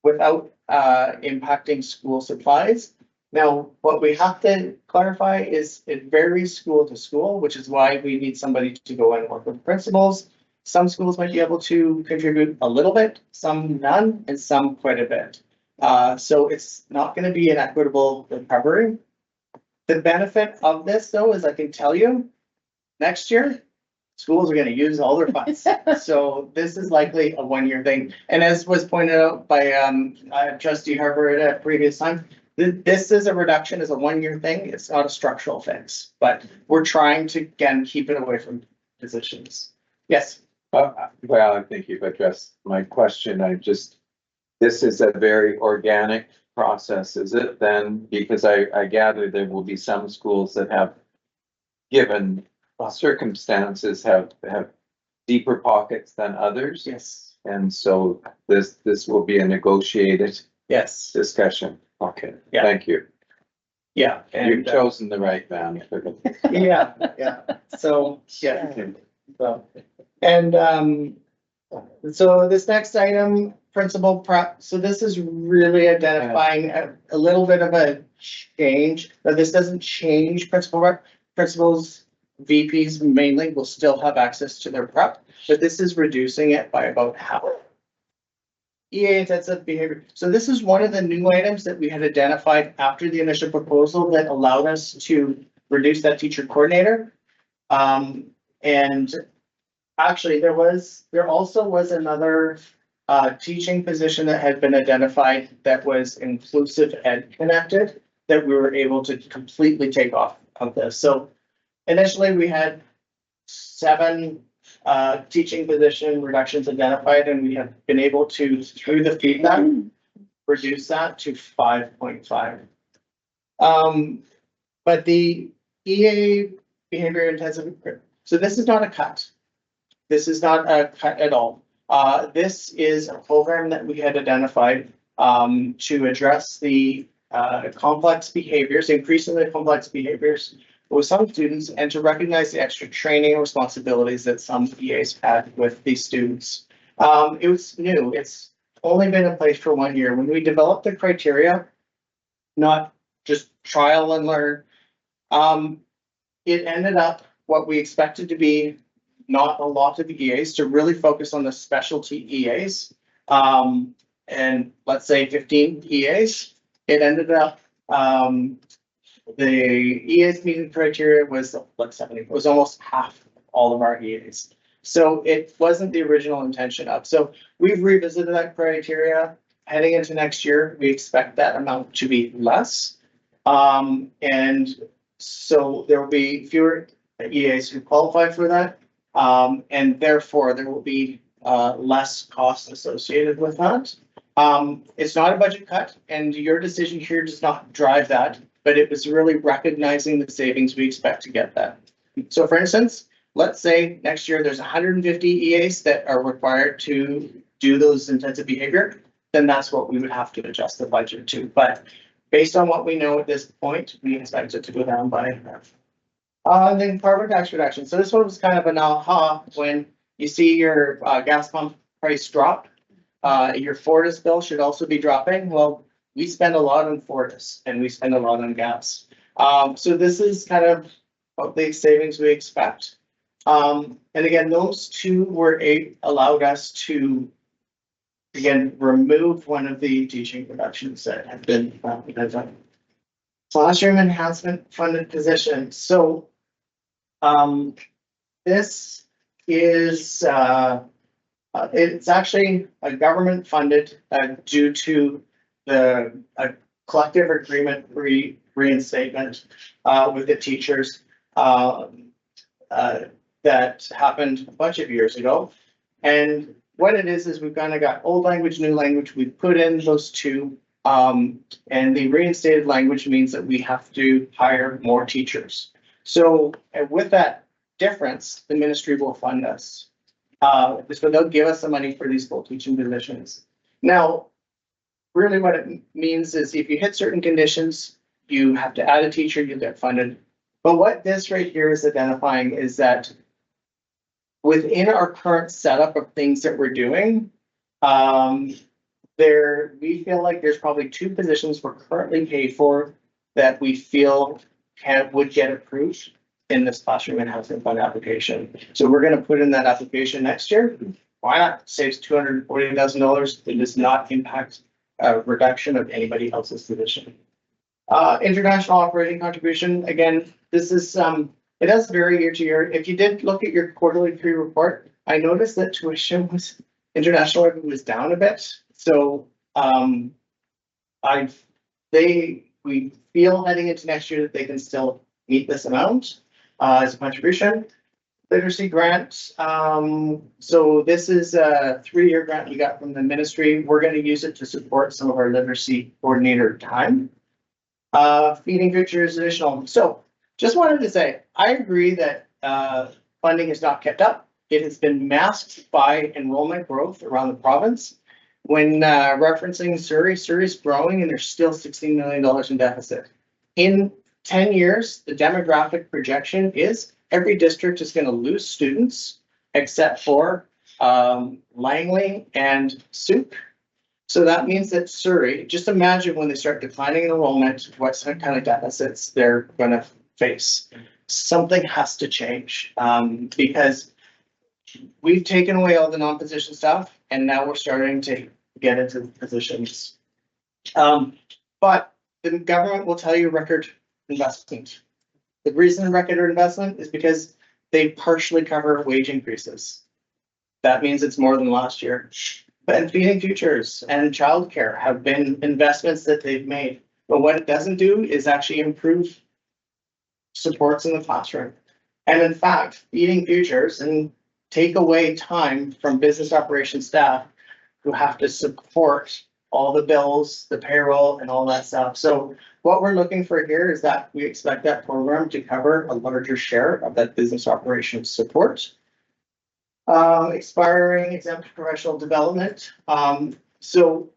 without impacting school supplies. Now, what we have to clarify is it varies school to school, which is why we need somebody to go and work with principals. Some schools might be able to contribute a little bit, some none, and some quite a bit. So it's not going to be an equitable recovery. The benefit of this, though, is I can tell you, next year, schools are going to use all their funds. So this is likely a one-year thing. And as was pointed out by Trustee Harper at a previous time, this is a reduction, is a one-year thing. It's not a structural fix, but we're trying to, again, keep it away from positions. Yes.
Well, I think you've addressed my question. This is a very organic process, is it then? Because I gather there will be some schools that have, given circumstances, have deeper pockets than others.
Yes.
And so this will be a negotiated
Yes.
discussion. Okay,
Yeah.
thank you.
Yeah.
You've chosen the right man.
Yeah, yeah. So, yeah. And so this next item, principal prep, so this is really identifying a little bit of a change, but this doesn't change principal rep. Principals, VPs mainly will still have access to their prep, but this is reducing it by about half. EA intensive behavior. So this is one of the new items that we had identified after the initial proposal that allowed us to reduce that teacher coordinator. And actually there also was another teaching position that had been identified that was inclusive ed connected that we were able to completely take off of this. So initially we had 7 teaching position reductions identified, and we have been able to, through the feedback, reduce that to 5.5. But the EA behavior intensive, so this is not a cut. This is not a cut at all. This is a program that we had identified to address the complex behaviors, increasingly complex behaviors with some students, and to recognize the extra training and responsibilities that some EAs had with these students. It was new. It's only been in place for 1 year. When we developed the criteria, not just trial and learn, it ended up what we expected to be not a lot of EAs, to really focus on the specialty EAs. And let's say 15 EAs. It ended up the EAs meeting criteria was like 70, it was almost half all of our EAs. So it wasn't the original intention of, so we've revisited that criteria heading into next year. We expect that amount to be less. And so there will be fewer EAs who qualify for that. And therefore there will be less cost associated with that. It's not a budget cut, and your decision here does not drive that, but it was really recognizing the savings we expect to get that. So for instance, let's say next year there's 150 EAs that are required to do those intensive behavior, then that's what we would have to adjust the budget to. But based on what we know at this point, we expect it to go down by half. Then carbon tax reduction. So this one was kind of an aha when you see your gas pump price drop. Your Fortis bill should also be dropping. Well, we spend a lot on Fortis and we spend a lot on gas. So this is kind of what the savings we expect. And again, those two were allowed us to, again, remove one of the teaching reductions that have been identified. Classroom enhancement funded position. So this is it's actually a government funded due to the collective agreement reinstatement with the teachers that happened a bunch of years ago. And what it is we've kind of got old language, new language. We put in those two, and the reinstated language means that we have to hire more teachers. So with that difference, the ministry will fund us. So they'll give us the money for these full teaching positions. Now, really what it means is if you hit certain conditions, you have to add a teacher, you get funded. But what this right here is identifying is that within our current setup of things that we're doing, we feel like there's probably 2 positions we're currently paid for that we feel would get approved in this classroom enhancement fund application. So we're going to put in that application next year. Why not? Saves $240,000. It does not impact reduction of anybody else's position. International operating contribution. Again, this is it does vary year to year. If you did look at your quarterly pre-report, I noticed that tuition was international was down a bit. So we feel heading into next year that they can still meet this amount as a contribution. literacy grant. So this is a 3-year grant we got from the ministry. We're gonna use it to support some of our literacy coordinator time. Feeding Futures additional. So just wanted to say, I agree that funding is not kept up. It has been masked by enrollment growth around the province. When referencing Surrey's growing and there's still $16 million in deficit. In 10 years, the demographic projection is every district is gonna lose students except for Langley and Soup. So that means that Surrey, just imagine when they start declining in enrollment, what kind of deficits they're gonna face. Something has to change, because we've taken away all the non-position stuff and now we're starting to get into the positions. But the government will tell you record investment. The reason record investment is because they partially cover wage increases. That means it's more than last year. But Feeding Futures and childcare have been investments that they've made. But what it doesn't do is actually improve supports in the classroom. And in fact, Feeding Futures and take away time from business operations staff who have to support all the bills, the payroll and all that stuff. So what we're looking for here is that we expect that program to cover a larger share of that business operations support. Expiring exempt professional development. So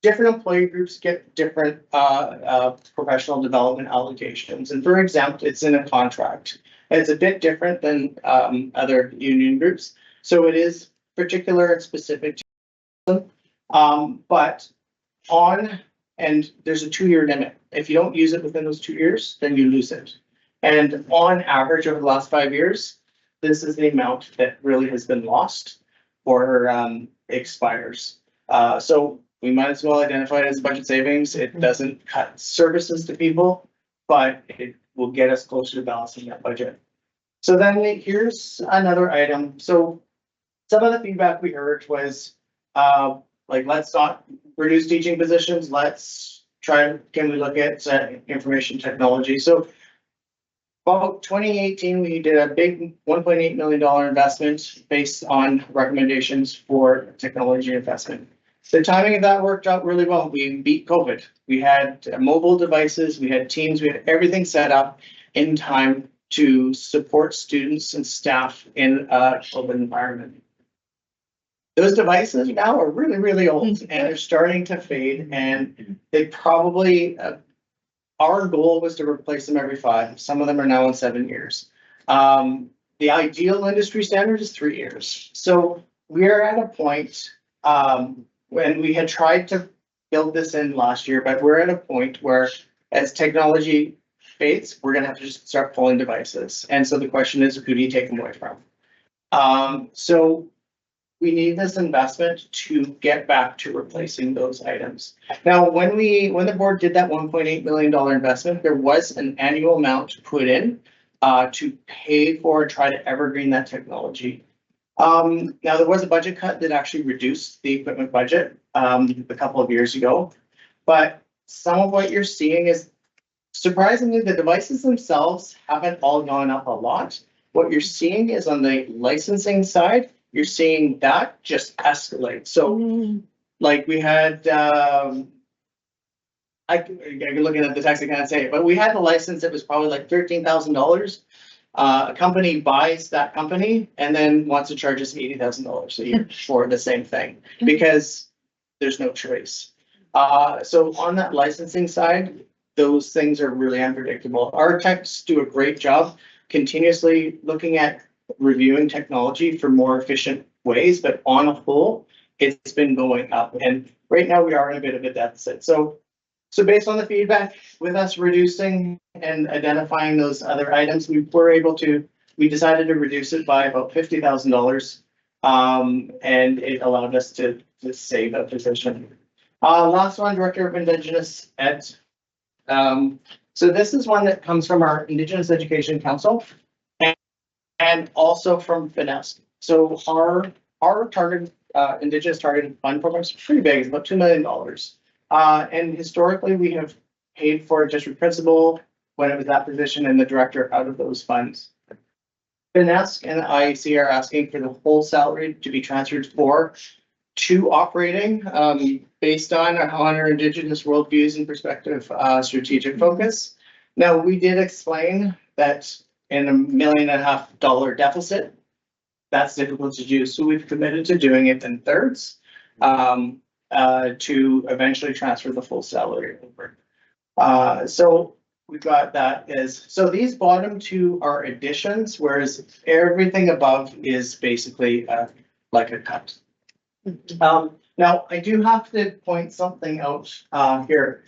different employee groups get different professional development allocations. And for example, it's in a contract. And it's a bit different than other union groups. So it is particular and specific to them. But and there's a 2-year limit. If you don't use it within those 2 years, then you lose it. And on average over the last 5 years, this is the amount that really has been lost or expires. So we might as well identify it as budget savings. It doesn't cut services to people, but it will get us closer to balancing that budget. So then here's another item. So some of the feedback we heard was like, let's not reduce teaching positions. Let's try, can we look at information technology? So about 2018, we did a big $1.8 million investment based on recommendations for technology investment. The timing of that worked out really well. We beat COVID. We had mobile devices, we had Teams, we had everything set up in time to support students and staff in a COVID environment. Those devices now are really, really old and they're starting to fade, and they probably, our goal was to replace them every 5. Some of them are now in 7 years. The ideal industry standard is 3 years. So we're at a point when we had tried to build this in last year, but we're at a point where as technology fades, we're gonna have to just start pulling devices. And so the question is, who do you take them away from? So we need this investment to get back to replacing those items. Now, when the board did that $1.8 million investment, there was an annual amount put in to pay for and try to evergreen that technology. Now there was a budget cut that actually reduced the equipment budget a couple of years ago, but some of what you're seeing is surprisingly the devices themselves haven't all gone up a lot. What you're seeing is on the licensing side, you're seeing that just escalate. So like we had, I'm looking at the text, I can't say it, but we had a license that was probably like $13,000. A company buys that company and then wants to charge us $80,000 a year for the same thing because there's no choice. So on that licensing side, those things are really unpredictable. Our techs do a great job continuously looking at reviewing technology for more efficient ways, but on a whole, it's been going up. And right now we are in a bit of a deficit. So based on the feedback with us reducing and identifying those other items, we decided to reduce it by about $50,000. And it allowed us to save a position. Last one, Director of Indigenous Ed. So this is one that comes from our Indigenous Education Council and also from Finesse. So our target Indigenous targeted fund program is pretty big, it's about $2 million. And historically, we have paid for a district principal when it was that position and the director out of those funds. Finesk and IEC are asking for the whole salary to be transferred to operating, based on our Indigenous worldviews and perspective, strategic focus. Now, we did explain that in $1.5 million deficit, that's difficult to do, so we've committed to doing it in thirds, to eventually transfer the full salary over. So we got that so these bottom two are additions, whereas everything above is basically like a cut. Now I do have to point something out here.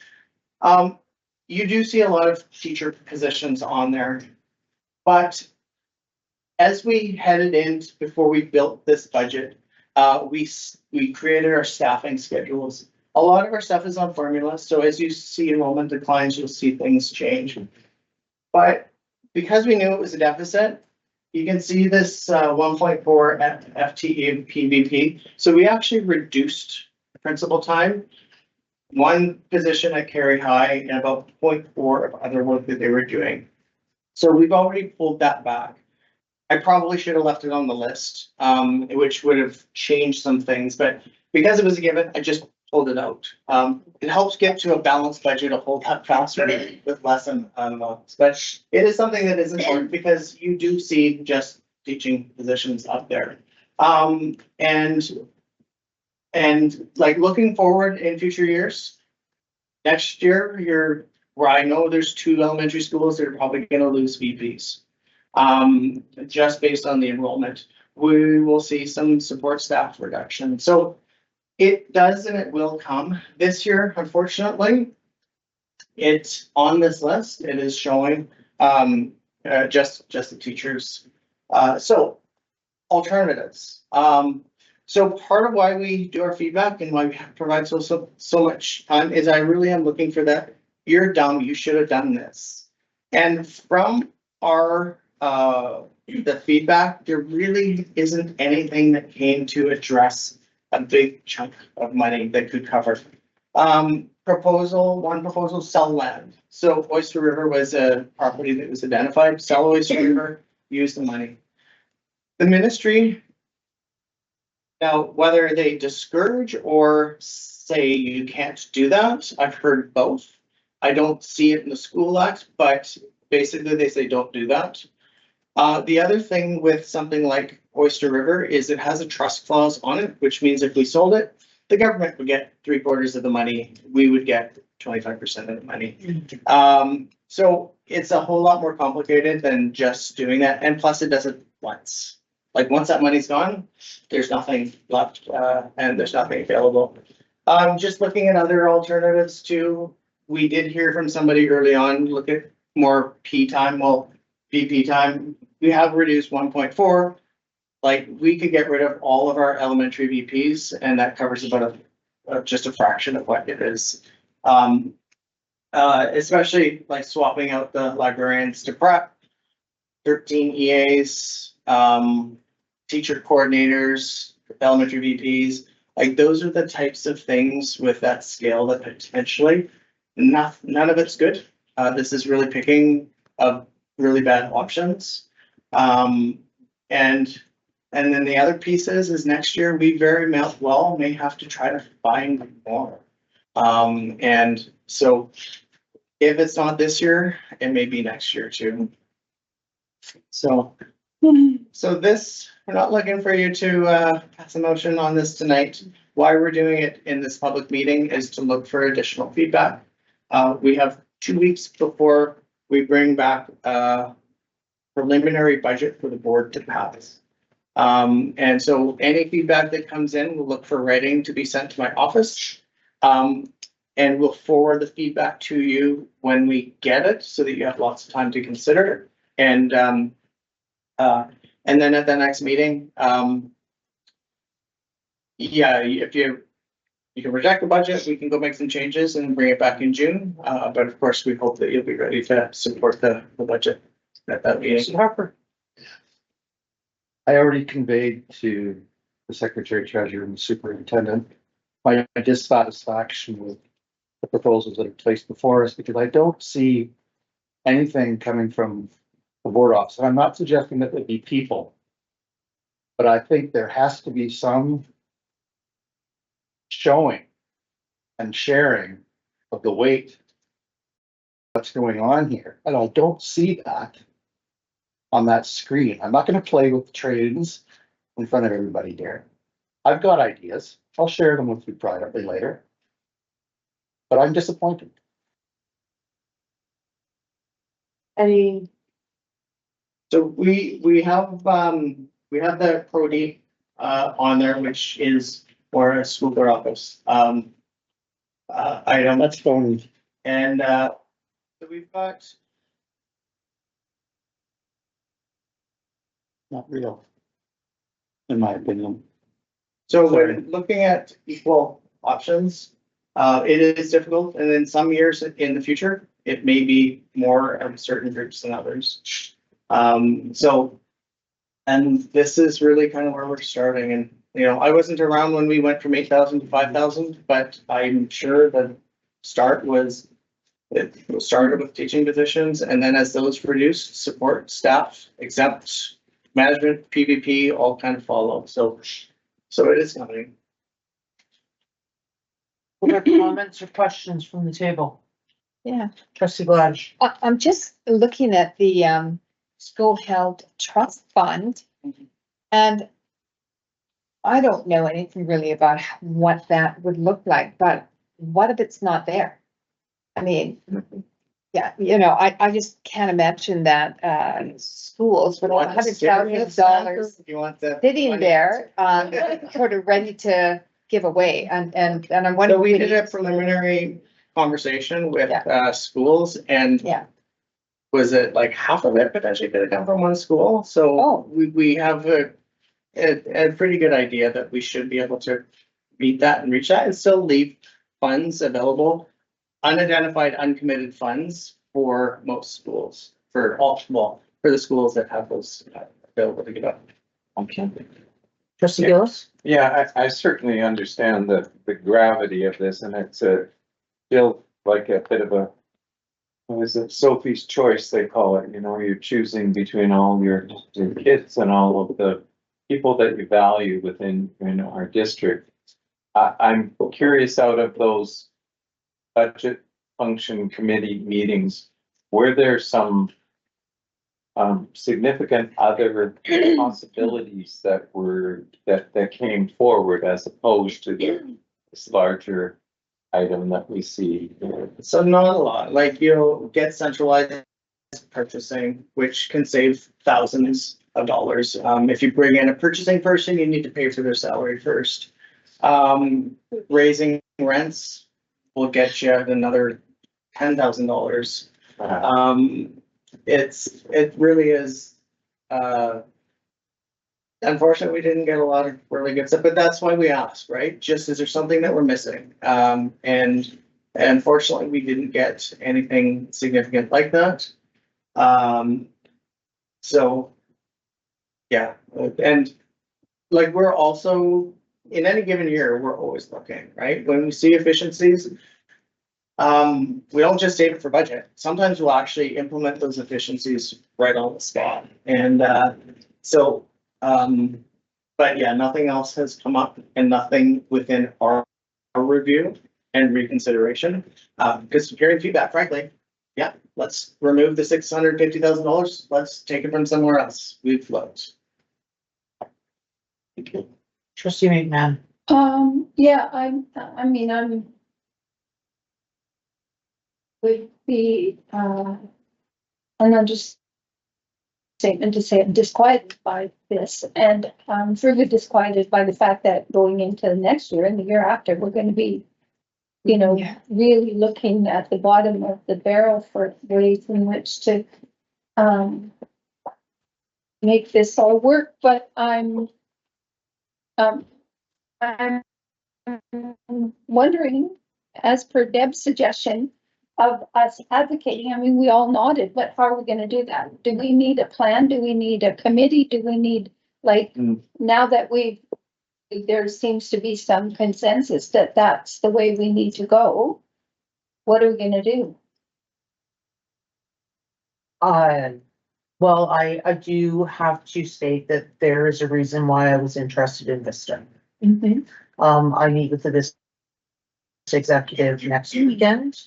You do see a lot of teacher positions on there, but as we headed in before we built this budget, we created our staffing schedules. A lot of our stuff is on formula, so as you see enrollment declines, you'll see things change. But because we knew it was a deficit, you can see this 1.4 FTE PVP. So we actually reduced principal time, one position at Carey High and about 0.4 of other work that they were doing. So we've already pulled that back. I probably should have left it on the list, which would have changed some things, but because it was a given, I just pulled it out. It helps get to a balanced budget a whole lot faster with less amounts, but it is something that is important because you do see just teaching positions up there. And like looking forward in future years, next year, where I know there's 2 elementary schools that are probably gonna lose VPs. Just based on the enrollment, we will see some support staff reduction. So it does and it will come this year. Unfortunately, it's on this list. It is showing just the teachers. So alternatives. So part of why we do our feedback and why we provide so much time is I really am looking for that. You're dumb. You should have done this. And from our the feedback, there really isn't anything that came to address a big chunk of money that could cover. One proposal, sell land. So Oyster River was a property that was identified, sell Oyster River, use the money. The ministry, now whether they discourage or say you can't do that, I've heard both. I don't see it in the school act, but basically they say don't do that. The other thing with something like Oyster River is it has a trust clause on it, which means if we sold it, the government would get 3/4 of the money. We would get 25% of the money. So it's a whole lot more complicated than just doing that. And plus it does it once. Like once that money's gone, there's nothing left and there's nothing available. Just looking at other alternatives too. We did hear from somebody early on, look at more P time. Well, VP time, we have reduced 1.4. Like we could get rid of all of our elementary VPs and that covers about just a fraction of what it is. Especially like swapping out the librarians to prep, 13 EAs, teacher coordinators, elementary VPs. Like those are the types of things with that scale that potentially none of it's good. This is really picking up really bad options. And then the other piece is next year we very well may have to try to find more. And so if it's not this year, it may be next year too. So this, we're not looking for you to pass a motion on this tonight. Why we're doing it in this public meeting is to look for additional feedback. We have 2 weeks before we bring back a preliminary budget for the board to pass. And so any feedback that comes in, we'll look for writing to be sent to my office. And we'll forward the feedback to you when we get it so that you have lots of time to consider it. And then at the next meeting, yeah, if you can reject the budget, we can go make some changes and bring it back in June. But of course, we hope that you'll be ready to support the budget at that meeting.
Harper.
I already conveyed to the Secretary Treasurer and the Superintendent my dissatisfaction with the proposals that are placed before us, because I don't see anything coming from the board office. And I'm not suggesting that they be people. But I think there has to be some showing and sharing of the weight what's going on here. And I don't see that on that screen. I'm not gonna play with trains in front of everybody here. I've got ideas. I'll share them with you privately later. But I'm disappointed.
Any,
So we have the Prody on there, which is for a school board office item.
That's going,
And so we've got,
not real. In my opinion.
so
Sorry.
when looking at equal options, it is difficult, and in some years in the future, it may be more of certain groups than others. So, and this is really kind of where we're starting, and, you know, I wasn't around when we went from 8,000 to 5,000, but I'm sure the start was, it started with teaching positions, and then as those reduced, support staff, exempt, management, PVP, all kind of follow, so it is coming.
other comments or questions from the table?
Yeah.
Trustee Blanche.
I'm just looking at the school held trust fund. And I don't know anything really about what that would look like, but what if it's not there? I mean, yeah, you know, I just can't imagine that schools with $100,000
You want that?
sitting there, sort of ready to give away, and I'm
So
wondering.
we did a preliminary conversation with schools, and
Yeah.
was it like half of it potentially could have come from one school? So
Oh.
we have a pretty good idea that we should be able to meet that and reach that and still leave funds available, unidentified, uncommitted funds for most schools, for all, well, for the schools that have those available to give up.
Okay. Trustee Gillis?
Yeah, I certainly understand the gravity of this, and it's still like a bit of a, what is it, Sophie's choice, they call it, you know, you're choosing between all your kids and all of the people that you value within, you know, our district. I'm curious, out of those budget function committee meetings, were there some significant other possibilities that came forward as opposed to this larger item that we see?
So not a lot, like you'll get centralized purchasing, which can save thousands of dollars. If you bring in a purchasing person, you need to pay for their salary first. Raising rents will get you another $10,000. It really is, unfortunately, we didn't get a lot of really good stuff, but that's why we asked, right? Just, is there something that we're missing? And unfortunately, we didn't get anything significant like that. So, yeah, and like, we're also, in any given year, we're always looking, right? When we see efficiencies, we don't just save it for budget. Sometimes we'll actually implement those efficiencies right on the spot. And so, but yeah, nothing else has come up, and nothing within our review and reconsideration. Because hearing feedback, frankly, yeah, let's remove the $650,000. Let's take it from somewhere else. We've looked.
Trustee McMahon.
Yeah, I mean, I'm would be, an understatement to say I'm disquieted by this, and I'm further disquieted by the fact that going into next year and the year after, we're gonna be, you know, really looking at the bottom of the barrel for ways in which to, make this all work, but I'm wondering, as per Deb's suggestion, of us advocating, I mean, we all nodded, but how are we gonna do that? Do we need a plan? Do we need a committee? Do we need, like, now that there seems to be some consensus that that's the way we need to go, what are we gonna do?
Well, I do have to state that there is a reason why I was interested in Vista. I meet with the Vista executive next weekend,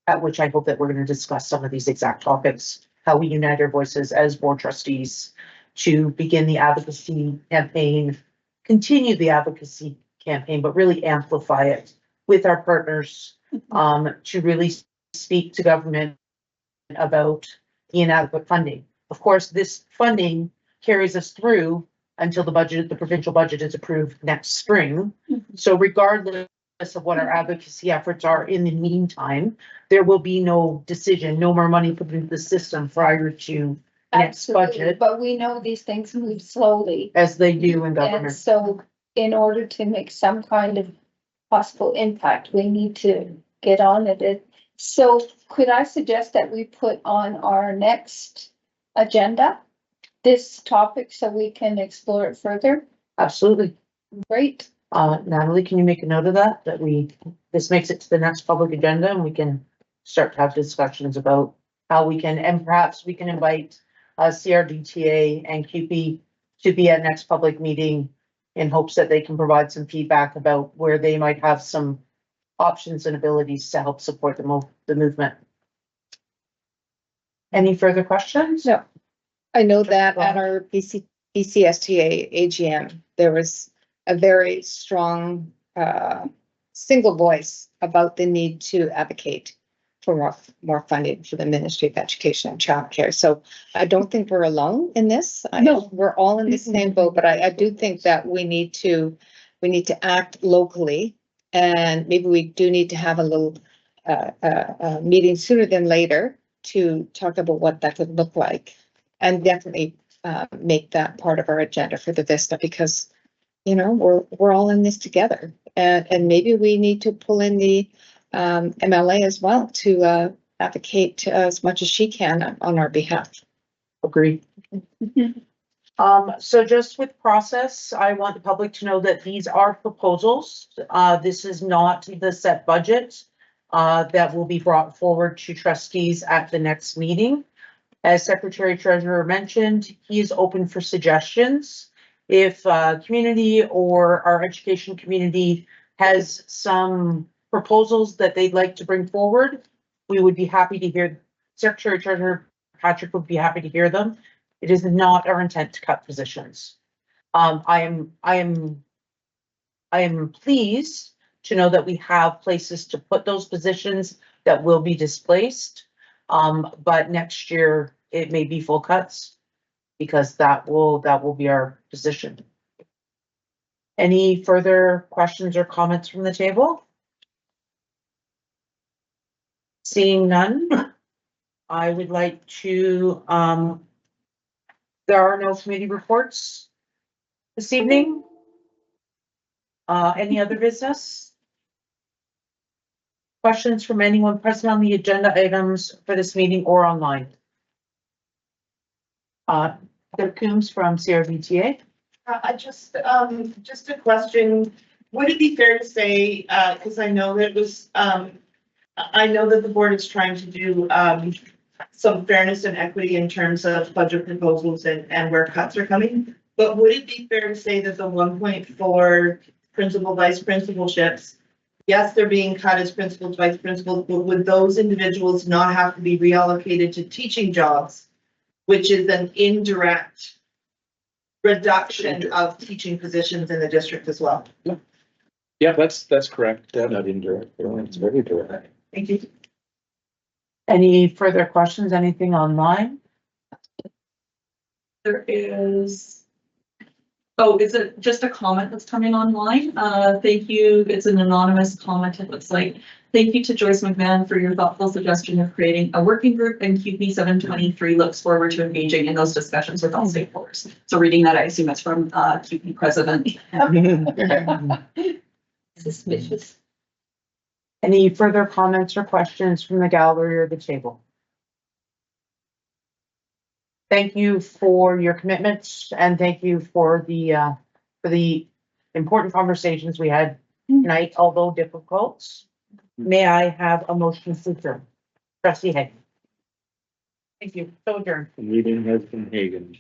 at which I hope that we're gonna discuss some of these exact topics, how we unite our voices as board trustees to begin the advocacy campaign, continue the advocacy campaign, but really amplify it with our partners, to really speak to government about the inadequate funding. Of course, this funding carries us through until the provincial budget is approved next spring. So regardless of what our advocacy efforts are in the meantime, there will be no decision, no more money put into the system prior to next
Absolutely,
budget,
but we know these things move slowly.
as they do in
And
government.
so in order to make some kind of possible impact, we need to get on it. So could I suggest that we put on our next agenda this topic so we can explore it further?
Absolutely.
Great.
Natalie, can you make a note of that, this makes it to the next public agenda and we can start to have discussions about how we can, and perhaps we can invite CRDTA and QP to be at next public meeting in hopes that they can provide some feedback about where they might have some options and abilities to help support the movement. Any further questions?
No. I know that at our BCSTA AGM, there was a very strong single voice about the need to advocate for more funding for the Ministry of Education and Childcare. So I don't think we're alone in this.
No.
We're all in the same boat, but I do think that we need to act locally, and maybe we do need to have a little meeting sooner than later to talk about what that could look like, and definitely make that part of our agenda for the Vista, because we're all in this together, and maybe we need to pull in the MLA as well to advocate as much as she can on our behalf.
Agreed. So just with process, I want the public to know that these are proposals. This is not the set budget that will be brought forward to trustees at the next meeting. As Secretary Treasurer mentioned, he is open for suggestions. If community or our education community has some proposals that they'd like to bring forward, we would be happy to hear. Secretary Treasurer Patrick would be happy to hear them. It is not our intent to cut positions. I am pleased to know that we have places to put those positions that will be displaced. But next year it may be full cuts, because that will be our position. Any further questions or comments from the table? Seeing none, I would like to, there are no committee reports this evening. Any other business? Questions from anyone present on the agenda items for this meeting or online? Heather Coombs from CRBTA.
I just a question, would it be fair to say, because I know that it was, I know that the board is trying to do some fairness and equity in terms of budget proposals and where cuts are coming, but would it be fair to say that the 1.4 principal vice principalships, yes, they're being cut as principals, vice principals, but would those individuals not have to be reallocated to teaching jobs, which is an indirect reduction of teaching positions in the district as well?
Yeah, that's correct. Not indirect, it's very direct.
Thank you.
Any further questions? Anything online?
There is. Oh, is it just a comment that's coming online? Thank you. It's an anonymous comment. It looks like. Thank you to Joyce McMahon for your thoughtful suggestion of creating a working group, and QP 723 looks forward to engaging in those discussions with all stakeholders. So reading that, I assume it's from QP president.
Suspicious.
Any further comments or questions from the gallery or the table? Thank you for your commitments, and thank you for the important conversations we had tonight, although difficult. May I have a motion to adjourn? Trustee Hagan. Thank you. So adjourned.
The meeting has been Hagen.